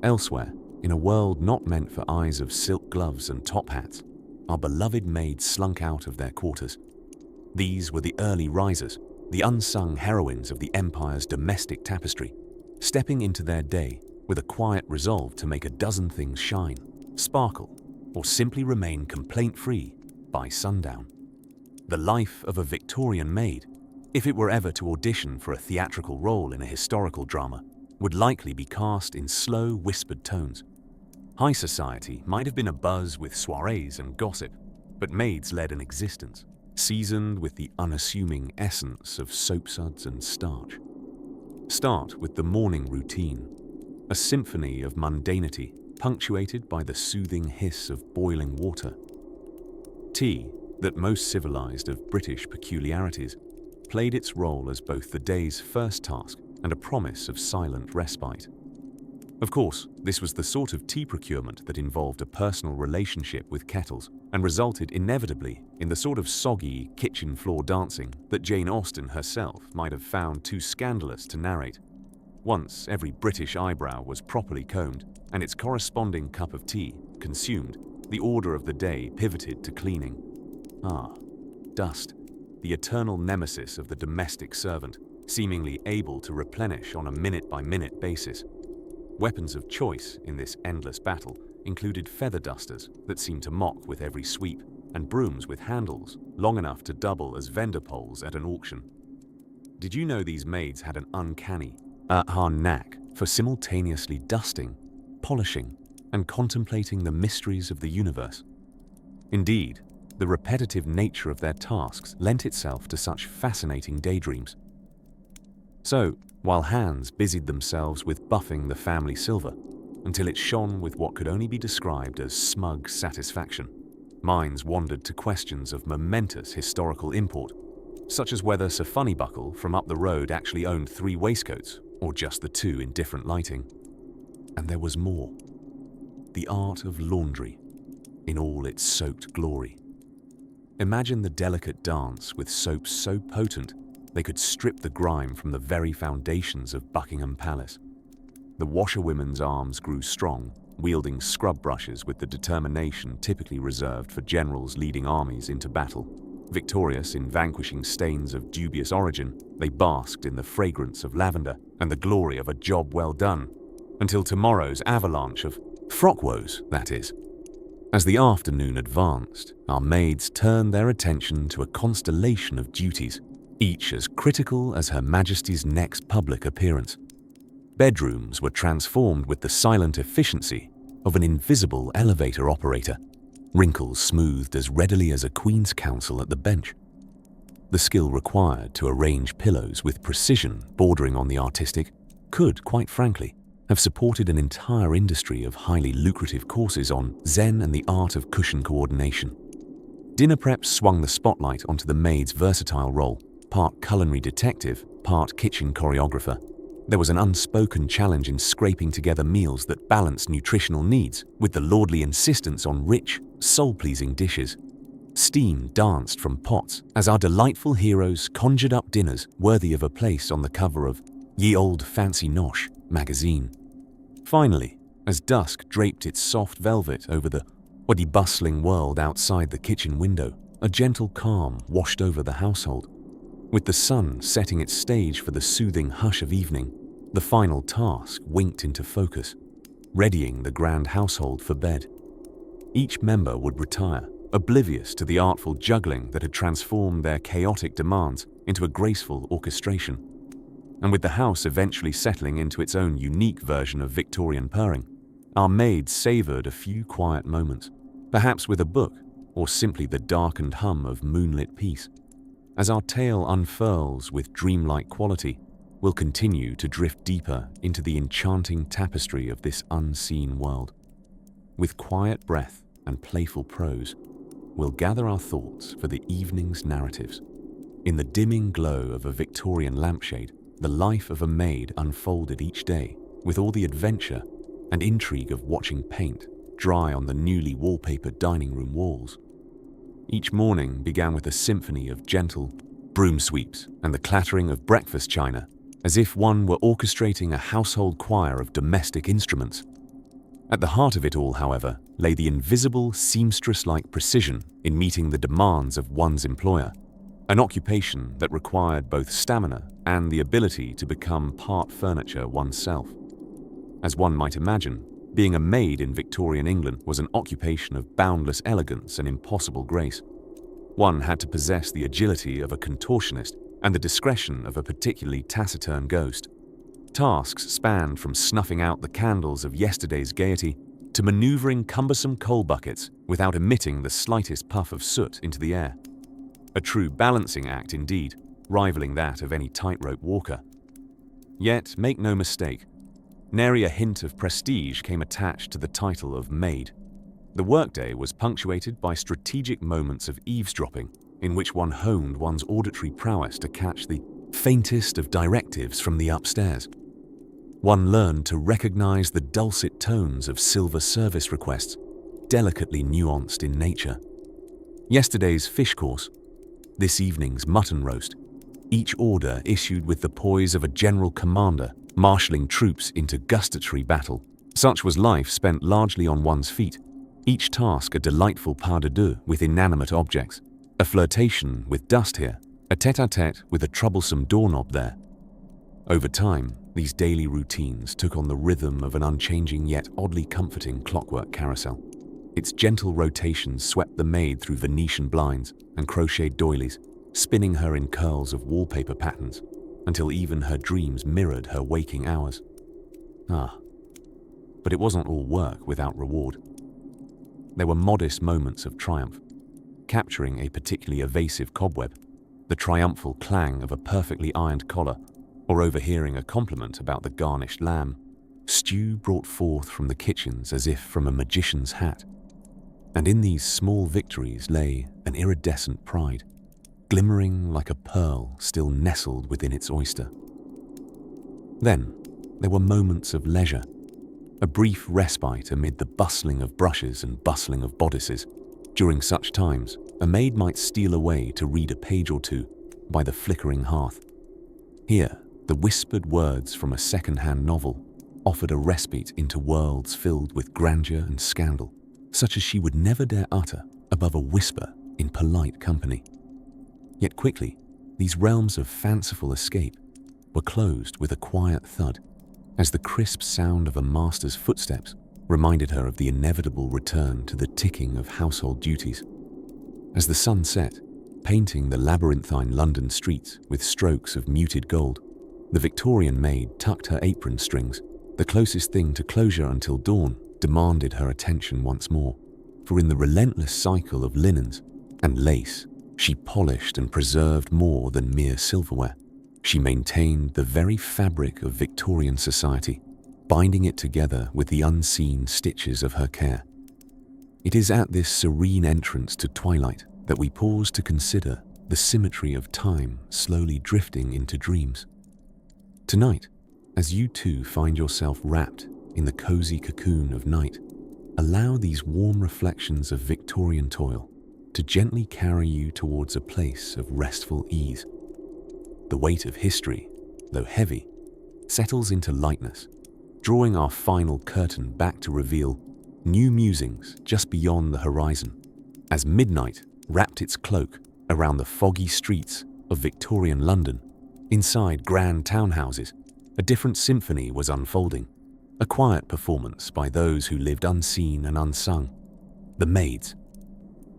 Elsewhere, in a world not meant for eyes of silk gloves and top hats, our beloved maids slunk out of their quarters. These were the early risers, the unsung heroines of the empire's domestic tapestry, stepping into their day with a quiet resolve to make a dozen things shine, sparkle, or simply remain complaint-free by sundown. The life of a Victorian maid, if it were ever to audition for a theatrical role in a historical drama, would likely be cast in slow, whispered tones. High society might have been abuzz with soirees and gossip, but maids led an existence, seasoned with the unassuming essence of soapsuds and starch. Start with the morning routine, a symphony of mundanity punctuated by the soothing hiss of boiling water. Tea, that most civilized of British peculiarities, played its role as both the day's first task and a promise of silent respite. Of course, this was the sort of tea procurement that involved a personal relationship with kettles and resulted inevitably in the sort of soggy kitchen floor dancing that Jane Austen herself might have found too scandalous to narrate. Once every British eyebrow was properly combed and its corresponding cup of tea consumed, the order of the day pivoted to cleaning. Dust, the eternal nemesis of the domestic servant, seemingly able to replenish on a minute-by-minute basis. Weapons of choice in this endless battle included feather dusters that seemed to mock with every sweep, and brooms with handles long enough to double as vendor poles at an auction. Did you know these maids had an uncanny, knack for simultaneously dusting, polishing, and contemplating the mysteries of the universe? Indeed, the repetitive nature of their tasks lent itself to such fascinating daydreams. So, while hands busied themselves with buffing the family silver until it shone with what could only be described as smug satisfaction, minds wandered to questions of momentous historical import, such as whether Sir Funnybuckle from up the road actually owned 3 waistcoats, or just the 2 in different lighting. And there was more. The art of laundry, in all its soaked glory. Imagine the delicate dance with soaps so potent they could strip the grime from the very foundations of Buckingham Palace. The washerwomen's arms grew strong, wielding scrub brushes with the determination typically reserved for generals leading armies into battle. Victorious in vanquishing stains of dubious origin, they basked in the fragrance of lavender and the glory of a job well done, until tomorrow's avalanche of frock woes, that is. As the afternoon advanced, our maids turned their attention to a constellation of duties, each as critical as Her Majesty's next public appearance. Bedrooms were transformed with the silent efficiency of an invisible elevator operator, wrinkles smoothed as readily as a Queen's Counsel at the bench. The skill required to arrange pillows with precision bordering on the artistic could, quite frankly, have supported an entire industry of highly lucrative courses on Zen and the art of cushion coordination. Dinner prep swung the spotlight onto the maid's versatile role, part culinary detective, part kitchen choreographer. There was an unspoken challenge in scraping together meals that balanced nutritional needs with the lordly insistence on rich, soul-pleasing dishes. Steam danced from pots as our delightful heroes conjured up dinners worthy of a place on the cover of Ye Old Fancy Nosh magazine. Finally, as dusk draped its soft velvet over the bustling world outside the kitchen window, a gentle calm washed over the household. With the sun setting its stage for the soothing hush of evening, the final task winked into focus, readying the grand household for bed. Each member would retire, oblivious to the artful juggling that had transformed their chaotic demands into a graceful orchestration. And with the house eventually settling into its own unique version of Victorian purring, our maid savoured a few quiet moments, perhaps with a book, or simply the darkened hum of moonlit peace. As our tale unfurls with dreamlike quality, we'll continue to drift deeper into the enchanting tapestry of this unseen world. With quiet breath and playful prose, we'll gather our thoughts for the evening's narratives. In the dimming glow of a Victorian lampshade, the life of a maid unfolded each day with all the adventure and intrigue of watching paint dry on the newly wallpapered dining room walls. Each morning began with a symphony of gentle broom sweeps and the clattering of breakfast china, as if one were orchestrating a household choir of domestic instruments. At the heart of it all, however, lay the invisible seamstress-like precision in meeting the demands of one's employer, an occupation that required both stamina and the ability to become part furniture oneself. As one might imagine, being a maid in Victorian England was an occupation of boundless elegance and impossible grace. One had to possess the agility of a contortionist and the discretion of a particularly taciturn ghost. Tasks spanned from snuffing out the candles of yesterday's gaiety to maneuvering cumbersome coal buckets without emitting the slightest puff of soot into the air. A true balancing act indeed, rivaling that of any tightrope walker. Yet, make no mistake, nary a hint of prestige came attached to the title of maid. The workday was punctuated by strategic moments of eavesdropping, in which one honed one's auditory prowess to catch the faintest of directives from the upstairs. One learned to recognize the dulcet tones of silver service requests, delicately nuanced in nature. Yesterday's fish course, this evening's mutton roast, each order issued with the poise of a general commander marshalling troops into gustatory battle. Such was life spent largely on one's feet, each task a delightful pas de deux with inanimate objects, a flirtation with dust here, a tête-à-tête with a troublesome doorknob there. Over time, these daily routines took on the rhythm of an unchanging yet oddly comforting clockwork carousel. Its gentle rotations swept the maid through Venetian blinds and crocheted doilies, spinning her in curls of wallpaper patterns, until even her dreams mirrored her waking hours. But it wasn't all work without reward. There were modest moments of triumph, capturing a particularly evasive cobweb, the triumphal clang of a perfectly ironed collar, or overhearing a compliment about the garnished lamb. Stew brought forth from the kitchens as if from a magician's hat. And in these small victories lay an iridescent pride, glimmering like a pearl still nestled within its oyster. Then there were moments of leisure, a brief respite amid the bustling of brushes and bustling of bodices. During such times, a maid might steal away to read a page or two by the flickering hearth. Here, the whispered words from a second-hand novel offered a respite into worlds filled with grandeur and scandal, such as she would never dare utter above a whisper in polite company. Yet quickly, these realms of fanciful escape were closed with a quiet thud, as the crisp sound of a master's footsteps reminded her of the inevitable return to the ticking of household duties. As the sun set, painting the labyrinthine London streets with strokes of muted gold, the Victorian maid tucked her apron strings. The closest thing to closure until dawn demanded her attention once more, for in the relentless cycle of linens and lace, she polished and preserved more than mere silverware. She maintained the very fabric of Victorian society, binding it together with the unseen stitches of her care. It is at this serene entrance to twilight that we pause to consider the symmetry of time slowly drifting into dreams. Tonight, as you too find yourself wrapped in the cozy cocoon of night, allow these warm reflections of Victorian toil to gently carry you towards a place of restful ease. The weight of history, though heavy, settles into lightness, drawing our final curtain back to reveal new musings just beyond the horizon, as midnight wrapped its cloak around the foggy streets of Victorian London. Inside grand townhouses, a different symphony was unfolding, a quiet performance by those who lived unseen and unsung, the maids.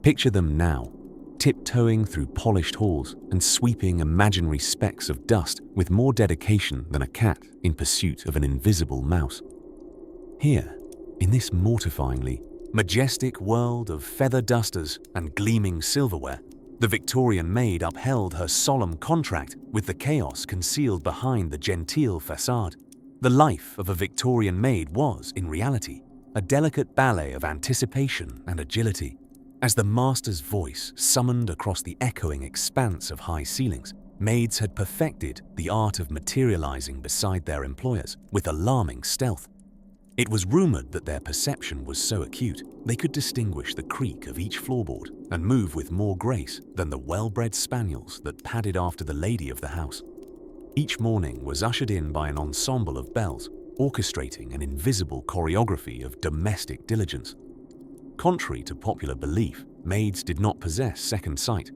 Picture them now, tiptoeing through polished halls and sweeping imaginary specks of dust with more dedication than a cat in pursuit of an invisible mouse. Here, in this mortifyingly majestic world of feather dusters and gleaming silverware, the Victorian maid upheld her solemn contract with the chaos concealed behind the genteel facade. The life of a Victorian maid was, in reality, a delicate ballet of anticipation and agility. As the master's voice summoned across the echoing expanse of high ceilings, maids had perfected the art of materializing beside their employers with alarming stealth. It was rumored that their perception was so acute they could distinguish the creak of each floorboard and move with more grace than the well-bred spaniels that padded after the lady of the house. Each morning was ushered in by an ensemble of bells, orchestrating an invisible choreography of domestic diligence. Contrary to popular belief, maids did not possess second sight.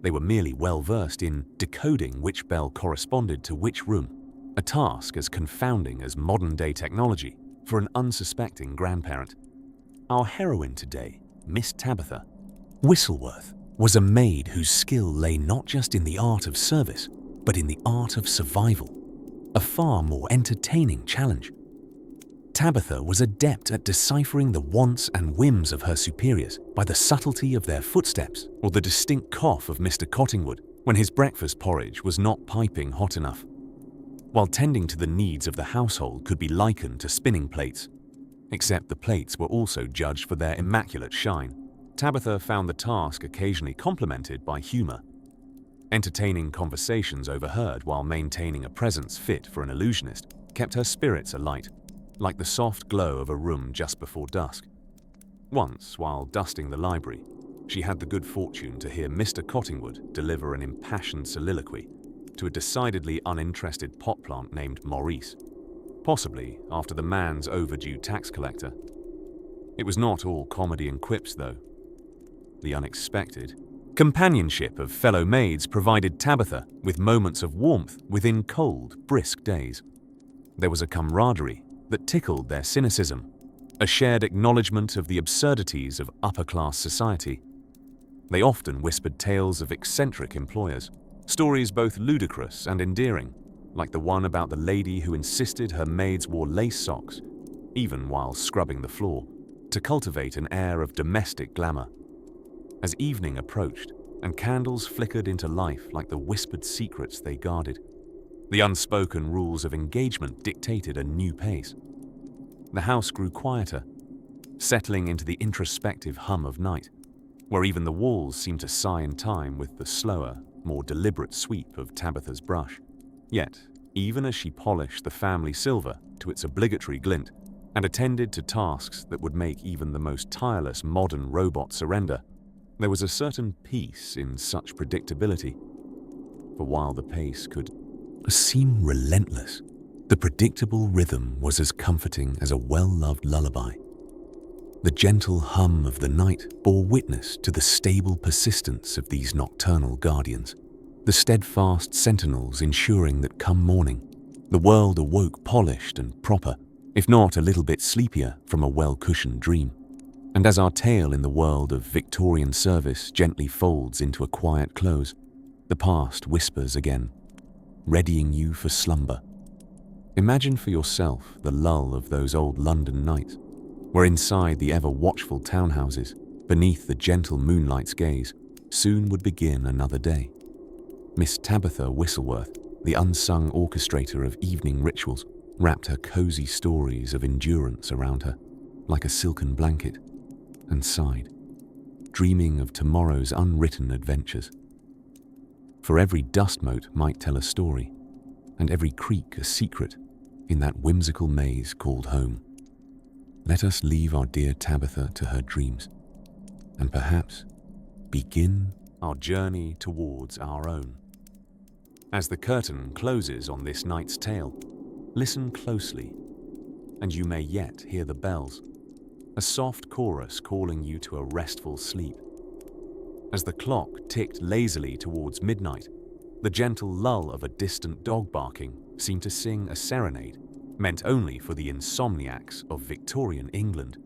They were merely well-versed in decoding which bell corresponded to which room, a task as confounding as modern-day technology for an unsuspecting grandparent. Our heroine today, Miss Tabitha Whistleworth, was a maid whose skill lay not just in the art of service, but in the art of survival, a far more entertaining challenge. Tabitha was adept at deciphering the wants and whims of her superiors by the subtlety of their footsteps or the distinct cough of Mr. Cottingwood when his breakfast porridge was not piping hot enough. While tending to the needs of the household could be likened to spinning plates, except the plates were also judged for their immaculate shine, Tabitha found the task occasionally complemented by humor. Entertaining conversations overheard while maintaining a presence fit for an illusionist kept her spirits alight, like the soft glow of a room just before dusk. Once, while dusting the library, she had the good fortune to hear Mr. Cottingwood deliver an impassioned soliloquy to a decidedly uninterested pot plant named Maurice, possibly after the man's overdue tax collector. It was not all comedy and quips, though. The unexpected companionship of fellow maids provided Tabitha with moments of warmth within cold, brisk days. There was a camaraderie that tickled their cynicism, a shared acknowledgement of the absurdities of upper-class society. They often whispered tales of eccentric employers, stories both ludicrous and endearing, like the one about the lady who insisted her maids wore lace socks, even while scrubbing the floor, to cultivate an air of domestic glamour. As evening approached and candles flickered into life like the whispered secrets they guarded, the unspoken rules of engagement dictated a new pace. The house grew quieter, settling into the introspective hum of night, where even the walls seemed to sigh in time with the slower, more deliberate sweep of Tabitha's brush. Yet, even as she polished the family silver to its obligatory glint and attended to tasks that would make even the most tireless modern robot surrender, there was a certain peace in such predictability. For while the pace could seem relentless, the predictable rhythm was as comforting as a well-loved lullaby. The gentle hum of the night bore witness to the stable persistence of these nocturnal guardians, the steadfast sentinels ensuring that come morning, the world awoke polished and proper, if not a little bit sleepier from a well-cushioned dream. And as our tale in the world of Victorian service gently folds into a quiet close, the past whispers again, readying you for slumber. Imagine for yourself the lull of those old London nights, where inside the ever-watchful townhouses, beneath the gentle moonlight's gaze, soon would begin another day. Miss Tabitha Whistleworth, the unsung orchestrator of evening rituals, wrapped her cozy stories of endurance around her, like a silken blanket, and sighed, dreaming of tomorrow's unwritten adventures. For every dust mote might tell a story, and every creak a secret in that whimsical maze called home. Let us leave our dear Tabitha to her dreams, and perhaps begin our journey towards our own. As the curtain closes on this night's tale, listen closely, and you may yet hear the bells, a soft chorus calling you to a restful sleep. As the clock ticked lazily towards midnight, the gentle lull of a distant dog barking seemed to sing a serenade meant only for the insomniacs of Victorian England.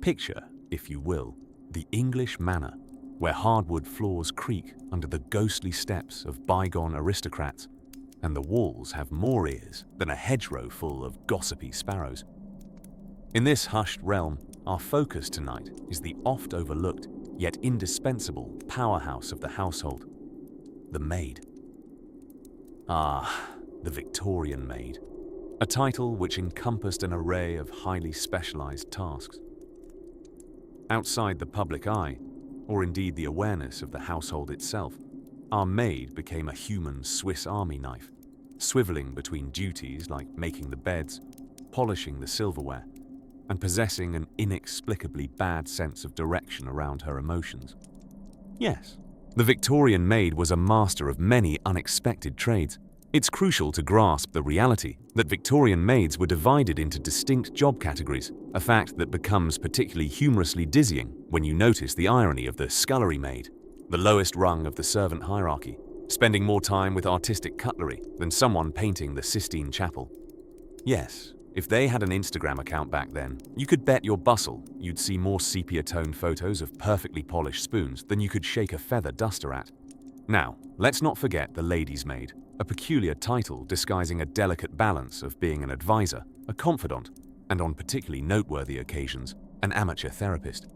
Picture, if you will, the English manor, where hardwood floors creak under the ghostly steps of bygone aristocrats, and the walls have more ears than a hedgerow full of gossipy sparrows. In this hushed realm, our focus tonight is the oft-overlooked yet indispensable powerhouse of the household, the maid. Ah, the Victorian maid, a title which encompassed an array of highly specialized tasks. Outside the public eye, or indeed the awareness of the household itself, our maid became a human Swiss Army knife, swiveling between duties like making the beds, polishing the silverware, and possessing an inexplicably bad sense of direction around her emotions. Yes, the Victorian maid was a master of many unexpected trades. It's crucial to grasp the reality that Victorian maids were divided into distinct job categories, a fact that becomes particularly humorously dizzying when you notice the irony of the scullery maid, the lowest rung of the servant hierarchy, spending more time with artistic cutlery than someone painting the Sistine Chapel. Yes, if they had an Instagram account back then, you could bet your bustle you'd see more sepia-toned photos of perfectly polished spoons than you could shake a feather duster at. Now, let's not forget the lady's maid, a peculiar title disguising a delicate balance of being an advisor, a confidant, and on particularly noteworthy occasions, an amateur therapist.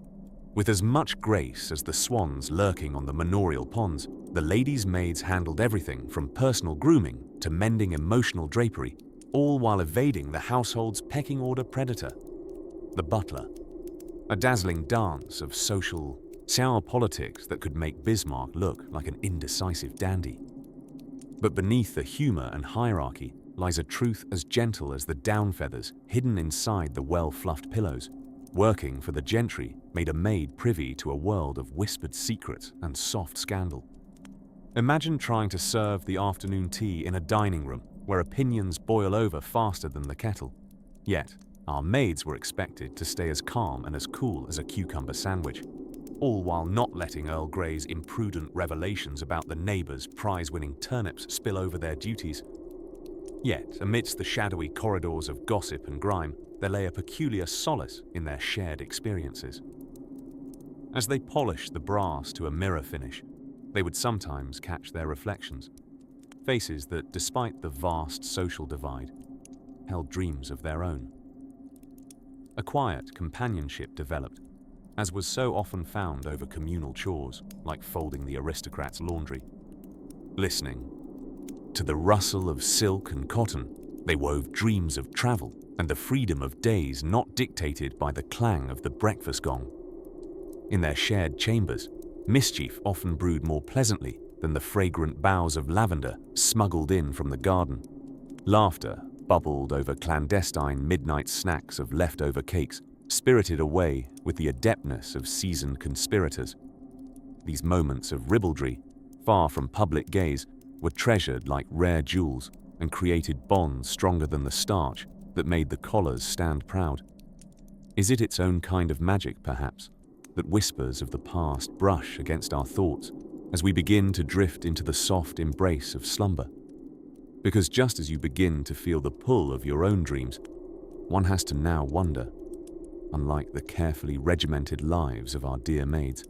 With as much grace as the swans lurking on the manorial ponds, the ladies' maids handled everything from personal grooming to mending emotional drapery, all while evading the household's pecking order predator, the butler. A dazzling dance of social sour politics that could make Bismarck look like an indecisive dandy. But beneath the humor and hierarchy lies a truth as gentle as the down feathers hidden inside the well-fluffed pillows. Working for the gentry made a maid privy to a world of whispered secrets and soft scandal. Imagine trying to serve the afternoon tea in a dining room where opinions boil over faster than the kettle. Yet, our maids were expected to stay as calm and as cool as a cucumber sandwich, all while not letting Earl Grey's imprudent revelations about the neighbors' prize-winning turnips spill over their duties. Yet, amidst the shadowy corridors of gossip and grime, there lay a peculiar solace in their shared experiences. As they polished the brass to a mirror finish, they would sometimes catch their reflections, faces that, despite the vast social divide, held dreams of their own. A quiet companionship developed, as was so often found over communal chores, like folding the aristocrat's laundry. Listening to the rustle of silk and cotton, they wove dreams of travel and the freedom of days not dictated by the clang of the breakfast gong. In their shared chambers, mischief often brewed more pleasantly than the fragrant boughs of lavender smuggled in from the garden. Laughter bubbled over clandestine midnight snacks of leftover cakes, spirited away with the adeptness of seasoned conspirators. These moments of ribaldry, far from public gaze, were treasured like rare jewels and created bonds stronger than the starch that made the collars stand proud. Is it its own kind of magic, perhaps, that whispers of the past brush against our thoughts as we begin to drift into the soft embrace of slumber? Because just as you begin to feel the pull of your own dreams, one has to now wonder, unlike the carefully regimented lives of our dear maids,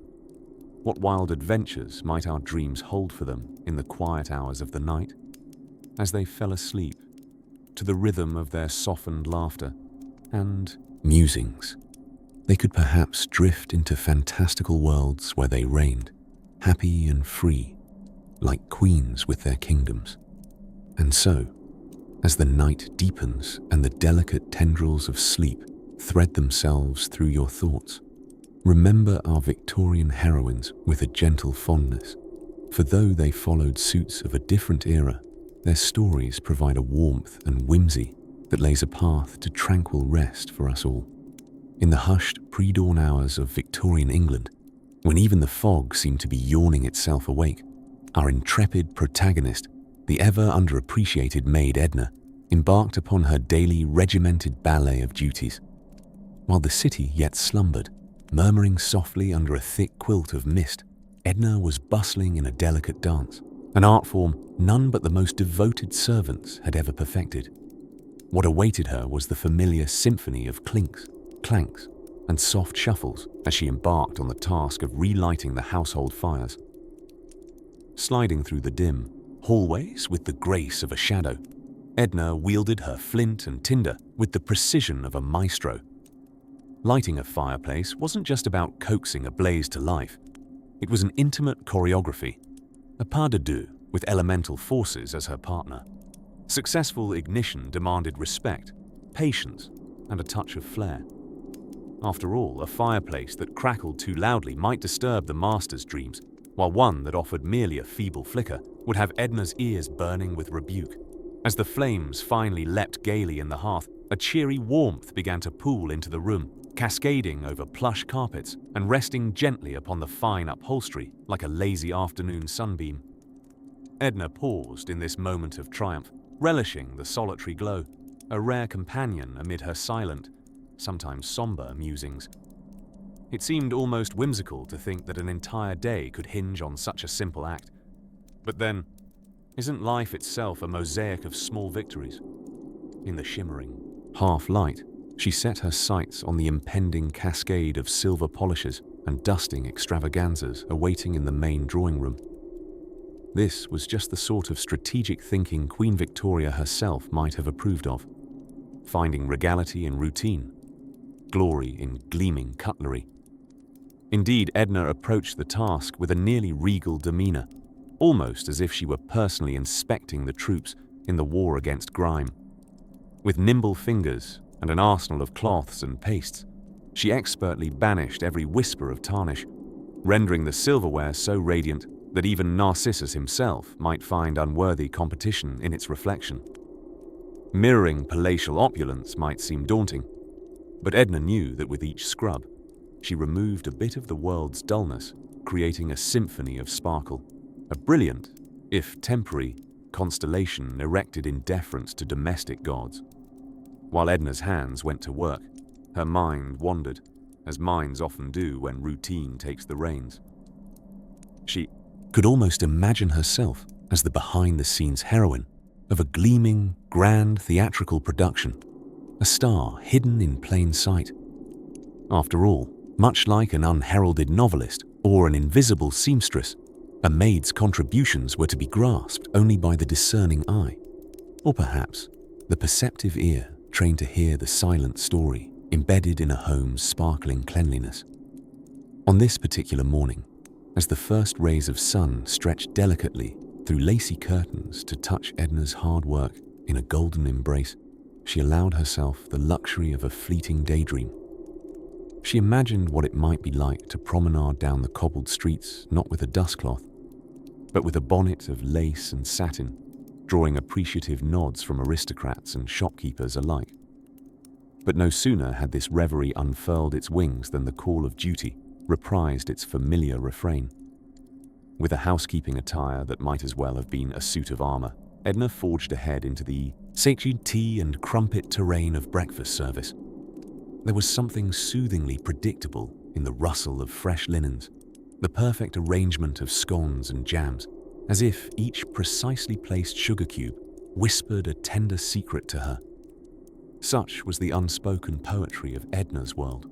what wild adventures might our dreams hold for them in the quiet hours of the night, as they fell asleep to the rhythm of their softened laughter and musings. They could perhaps drift into fantastical worlds where they reigned, happy and free, like queens with their kingdoms. And so, as the night deepens and the delicate tendrils of sleep thread themselves through your thoughts, remember our Victorian heroines with a gentle fondness, for though they followed suits of a different era, their stories provide a warmth and whimsy that lays a path to tranquil rest for us all. In the hushed pre-dawn hours of Victorian England, When even the fog seemed to be yawning itself awake, our intrepid protagonist, the ever underappreciated maid Edna, embarked upon her daily regimented ballet of duties. While the city yet slumbered, murmuring softly under a thick quilt of mist, Edna was bustling in a delicate dance, an art form none but the most devoted servants had ever perfected. What awaited her was the familiar symphony of clinks, clanks, and soft shuffles as she embarked on the task of relighting the household fires. Sliding through the dim hallways with the grace of a shadow, Edna wielded her flint and tinder with the precision of a maestro. Lighting a fireplace wasn't just about coaxing a blaze to life. It was an intimate choreography, a pas de deux with elemental forces as her partner. Successful ignition demanded respect, patience, and a touch of flair. After all, a fireplace that crackled too loudly might disturb the master's dreams, while one that offered merely a feeble flicker would have Edna's ears burning with rebuke. As the flames finally leapt gaily in the hearth, a cheery warmth began to pool into the room, cascading over plush carpets and resting gently upon the fine upholstery like a lazy afternoon sunbeam. Edna paused in this moment of triumph, relishing the solitary glow, a rare companion amid her silent, sometimes somber musings. It seemed almost whimsical to think that an entire day could hinge on such a simple act. But then, isn't life itself a mosaic of small victories? In the shimmering half-light, she set her sights on the impending cascade of silver polishes and dusting extravaganzas awaiting in the main drawing room. This was just the sort of strategic thinking Queen Victoria herself might have approved of, finding regality in routine, glory in gleaming cutlery. Indeed, Edna approached the task with a nearly regal demeanor, almost as if she were personally inspecting the troops in the war against grime. With nimble fingers and an arsenal of cloths and pastes, she expertly banished every whisper of tarnish, rendering the silverware so radiant that even Narcissus himself might find unworthy competition in its reflection. Mirroring palatial opulence might seem daunting, but Edna knew that with each scrub, she removed a bit of the world's dullness, creating a symphony of sparkle, a brilliant, if temporary, constellation erected in deference to domestic gods. While Edna's hands went to work, her mind wandered, as minds often do when routine takes the reins. She could almost imagine herself as the behind-the-scenes heroine of a gleaming, grand theatrical production, a star hidden in plain sight. After all, much like an unheralded novelist or an invisible seamstress, a maid's contributions were to be grasped only by the discerning eye, or perhaps the perceptive ear trained to hear the silent story embedded in a home's sparkling cleanliness. On this particular morning, as the first rays of sun stretched delicately through lacy curtains to touch Edna's hard work in a golden embrace, she allowed herself the luxury of a fleeting daydream. She imagined what it might be like to promenade down the cobbled streets not with a dustcloth, but with a bonnet of lace and satin, drawing appreciative nods from aristocrats and shopkeepers alike. But no sooner had this reverie unfurled its wings than the call of duty reprised its familiar refrain. With a housekeeping attire that might as well have been a suit of armor, Edna forged ahead into the sacred tea and crumpet terrain of breakfast service. There was something soothingly predictable in the rustle of fresh linens, the perfect arrangement of scones and jams, as if each precisely placed sugar cube whispered a tender secret to her. Such was the unspoken poetry of Edna's world,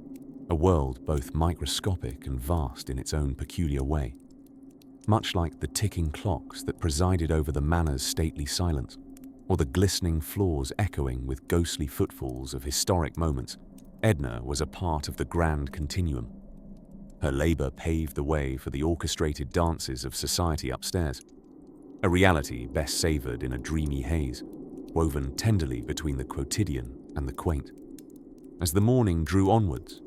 a world both microscopic and vast in its own peculiar way. Much like the ticking clocks that presided over the manor's stately silence, or the glistening floors echoing with ghostly footfalls of historic moments, Edna was a part of the grand continuum. Her labor paved the way for the orchestrated dances of society upstairs, a reality best savored in a dreamy haze, woven tenderly between the quotidian and the quaint. As the morning drew onwards,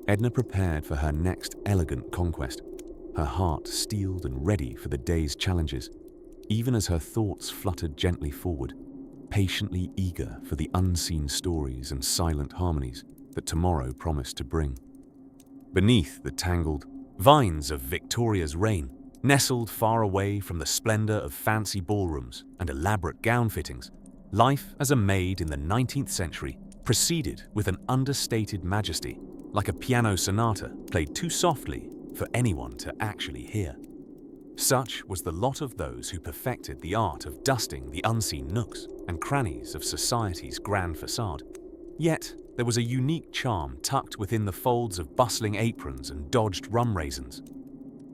Edna prepared for her next elegant conquest, her heart steeled and ready for the day's challenges, even as her thoughts fluttered gently forward, patiently eager for the unseen stories and silent harmonies that tomorrow promised to bring. Beneath the tangled, Vines of Victoria's reign, nestled far away from the splendor of fancy ballrooms and elaborate gown fittings, life as a maid in the 19th century proceeded with an understated majesty, like a piano sonata played too softly for anyone to actually hear. Such was the lot of those who perfected the art of dusting the unseen nooks and crannies of society's grand facade. Yet, there was a unique charm tucked within the folds of bustling aprons and dodged rum raisins.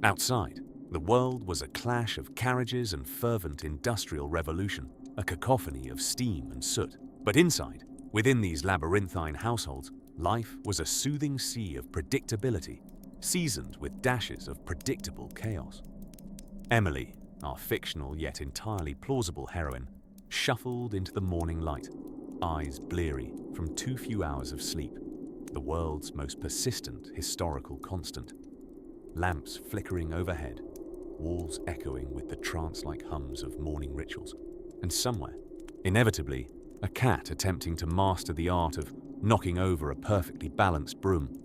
Outside, the world was a clash of carriages and fervent industrial revolution, a cacophony of steam and soot. But inside, within these labyrinthine households, life was a soothing sea of predictability, seasoned with dashes of predictable chaos. Emily, our fictional yet entirely plausible heroine, shuffled into the morning light, eyes bleary from too few hours of sleep, the world's most persistent historical constant. Lamps flickering overhead, walls echoing with the trance-like hums of morning rituals, and somewhere, inevitably, a cat attempting to master the art of knocking over a perfectly balanced broom.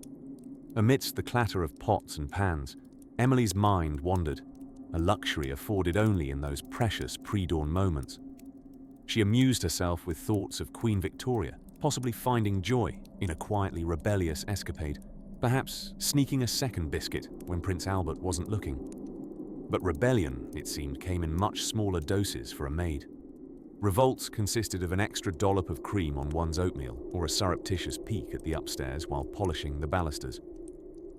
Amidst the clatter of pots and pans, Emily's mind wandered, a luxury afforded only in those precious pre-dawn moments. She amused herself with thoughts of Queen Victoria, possibly finding joy in a quietly rebellious escapade, perhaps sneaking a second biscuit when Prince Albert wasn't looking. But rebellion, it seemed, came in much smaller doses for a maid. Revolts consisted of an extra dollop of cream on one's oatmeal or a surreptitious peek at the upstairs while polishing the balusters.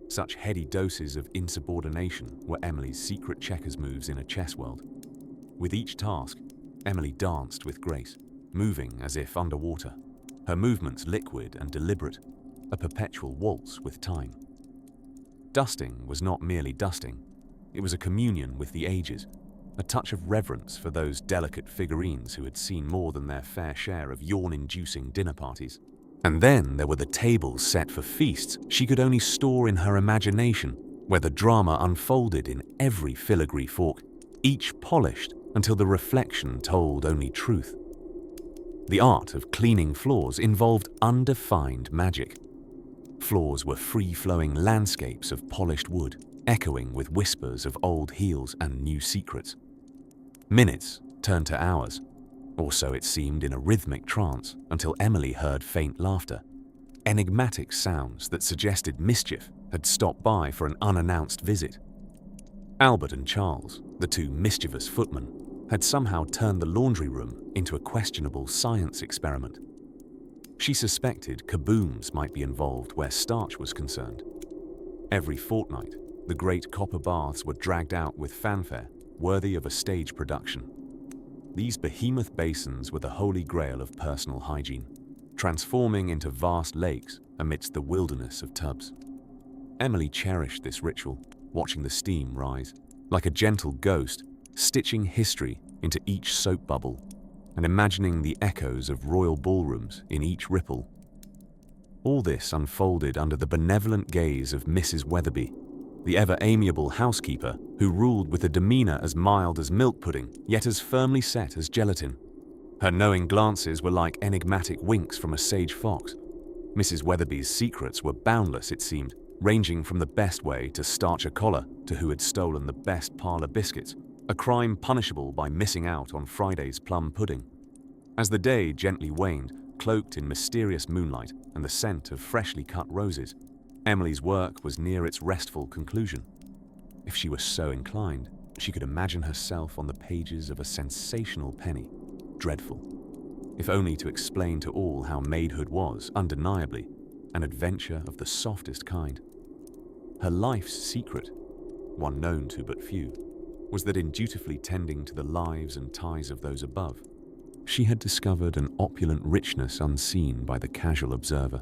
Such heady doses of insubordination were Emily's secret checkers moves in a chess world. With each task, Emily danced with grace, moving as if underwater, her movements liquid and deliberate, a perpetual waltz with time. Dusting was not merely dusting, it was a communion with the ages, a touch of reverence for those delicate figurines who had seen more than their fair share of yawn-inducing dinner parties. And then there were the tables set for feasts she could only store in her imagination, where the drama unfolded in every filigree fork, each polished until the reflection told only truth. The art of cleaning floors involved undefined magic. Floors were free-flowing landscapes of polished wood, echoing with whispers of old heels and new secrets. Minutes turned to hours, or so it seemed in a rhythmic trance, until Emily heard faint laughter. Enigmatic sounds that suggested mischief had stopped by for an unannounced visit. Albert and Charles, the two mischievous footmen, had somehow turned the laundry room into a questionable science experiment. She suspected kabooms might be involved where starch was concerned. Every fortnight, the great copper baths were dragged out with fanfare, worthy of a stage production. These behemoth basins were the holy grail of personal hygiene, transforming into vast lakes amidst the wilderness of tubs. Emily cherished this ritual, watching the steam rise, like a gentle ghost, stitching history into each soap bubble and imagining the echoes of royal ballrooms in each ripple. All this unfolded under the benevolent gaze of Mrs. Weatherby, the ever-amiable housekeeper who ruled with a demeanor as mild as milk pudding, yet as firmly set as gelatin. Her knowing glances were like enigmatic winks from a sage fox. Mrs. Weatherby's secrets were boundless, it seemed, ranging from the best way to starch a collar to who had stolen the best parlor biscuits, a crime punishable by missing out on Friday's plum pudding. As the day gently waned, cloaked in mysterious moonlight and the scent of freshly cut roses, Emily's work was near its restful conclusion. If she were so inclined, she could imagine herself on the pages of a sensational penny, dreadful, if only to explain to all how maidhood was, undeniably, an adventure of the softest kind. Her life's secret, one known to but few, was that in dutifully tending to the lives and ties of those above, she had discovered an opulent richness unseen by the casual observer.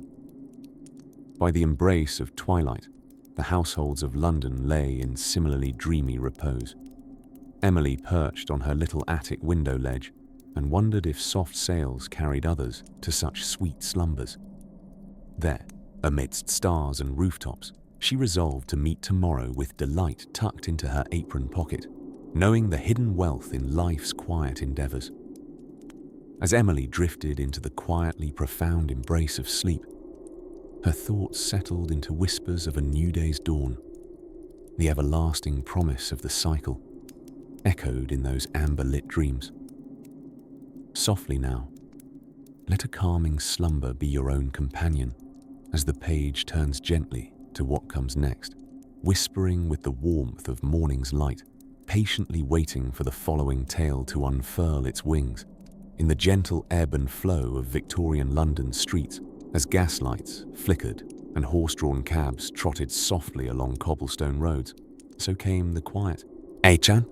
By the embrace of twilight, the households of London lay in similarly dreamy repose. Emily perched on her little attic window ledge and wondered if soft sails carried others to such sweet slumbers. There, amidst stars and rooftops, she resolved to meet tomorrow with delight tucked into her apron pocket, knowing the hidden wealth in life's quiet endeavors. As Emily drifted into the quietly profound embrace of sleep, her thoughts settled into whispers of a new day's dawn. the everlasting promise of the cycle, echoed in those amber-lit dreams. Softly now, let a calming slumber be your own companion as the page turns gently to what comes next, whispering with the warmth of morning's light, patiently waiting for the following tale to unfurl its wings in the gentle ebb and flow of Victorian London streets as gaslights flickered and horse-drawn cabs trotted softly along cobblestone roads. So came the quiet,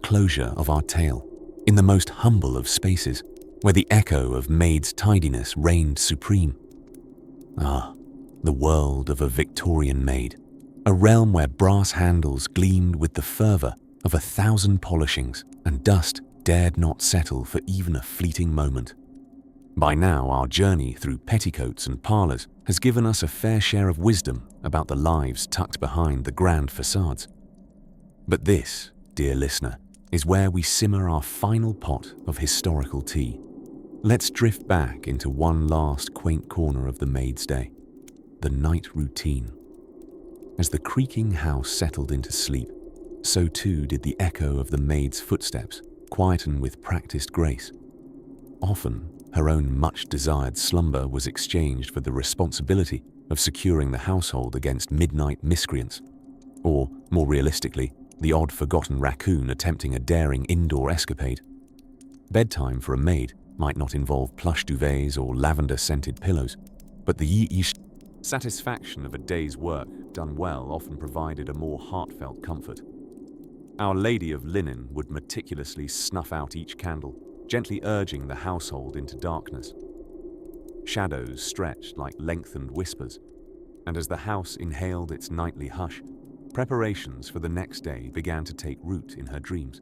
closure of our tale, in the most humble of spaces, where the echo of Maid's tidiness reigned supreme. Ah, the world of a Victorian maid, a realm where brass handles gleamed with the fervour of 1,000 polishings, and dust dared not settle for even a fleeting moment. By now, our journey through petticoats and parlours has given us a fair share of wisdom about the lives tucked behind the grand facades. But this, dear listener, is where we simmer our final pot of historical tea. Let's drift back into one last quaint corner of the Maid's day, the night routine. As the creaking house settled into sleep, so too did the echo of the maid's footsteps quieten with practiced grace. Often, her own much-desired slumber was exchanged for the responsibility of securing the household against midnight miscreants, or, more realistically, the odd forgotten raccoon attempting a daring indoor escapade. Bedtime for a maid might not involve plush duvets or lavender-scented pillows, but the satisfaction of a day's work done well often provided a more heartfelt comfort. Our Lady of Linen would meticulously snuff out each candle, gently urging the household into darkness. Shadows stretched like lengthened whispers, and as the house inhaled its nightly hush, preparations for the next day began to take root in her dreams.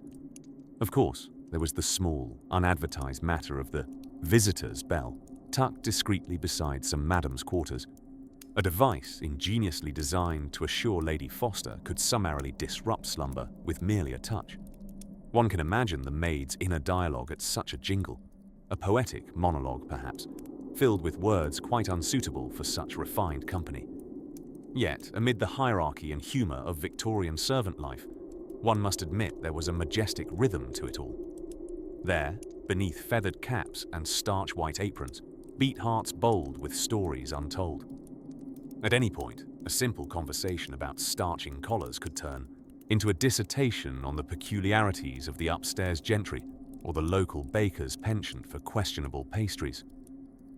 Of course, there was the small, unadvertised matter of the visitor's bell, tucked discreetly beside some madam's quarters, a device ingeniously designed to assure Lady Foster could summarily disrupt slumber with merely a touch. One can imagine the maid's inner dialogue at such a jingle, a poetic monologue perhaps, filled with words quite unsuitable for such refined company. Yet, amid the hierarchy and humour of Victorian servant life, one must admit there was a majestic rhythm to it all. There, beneath feathered caps and starch-white aprons, beat hearts bold with stories untold. At any point, a simple conversation about starching collars could turn into a dissertation on the peculiarities of the upstairs gentry or the local baker's penchant for questionable pastries.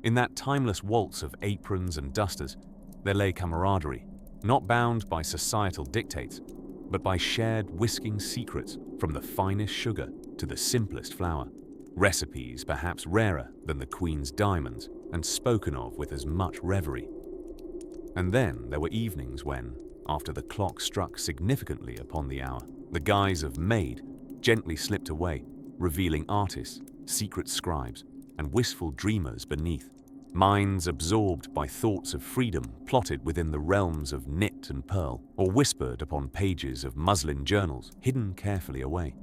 In that timeless waltz of aprons and dusters, there lay camaraderie, not bound by societal dictates, but by shared whisking secrets from the finest sugar to the simplest flour, recipes perhaps rarer than the Queen's diamonds and spoken of with as much reverie. And then there were evenings when, after the clock struck significantly upon the hour, the guise of Maid gently slipped away, revealing artists, secret scribes, and wistful dreamers beneath, minds absorbed by thoughts of freedom plotted within the realms of knit and pearl, or whispered upon pages of muslin journals hidden carefully away.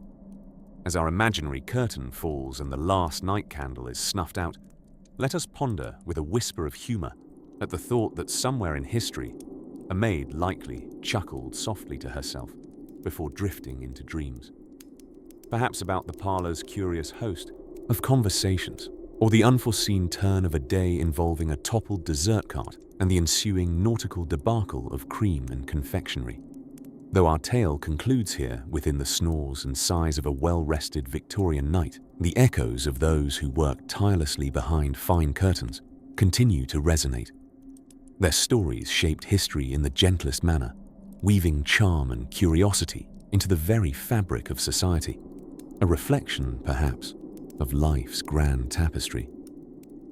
As our imaginary curtain falls and the last night candle is snuffed out, let us ponder with a whisper of humour at the thought that somewhere in history, a maid likely chuckled softly to herself before drifting into dreams. Perhaps about the parlour's curious host of conversations, or the unforeseen turn of a day involving a toppled dessert cart and the ensuing nautical debacle of cream and confectionery. Though our tale concludes here within the snores and sighs of a well-rested Victorian night, the echoes of those who worked tirelessly behind fine curtains continue to resonate. Their stories shaped history in the gentlest manner, weaving charm and curiosity into the very fabric of society, a reflection, perhaps, of life's grand tapestry.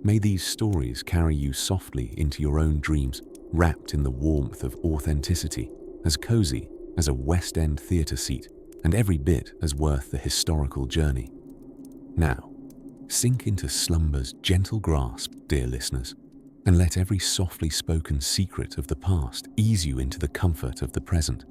May these stories carry you softly into your own dreams, wrapped in the warmth of authenticity, as cozy as a West End theatre seat, and every bit as worth the historical journey. Now, sink into slumber's gentle grasp, dear listeners, and let every softly spoken secret of the past ease you into the comfort of the present.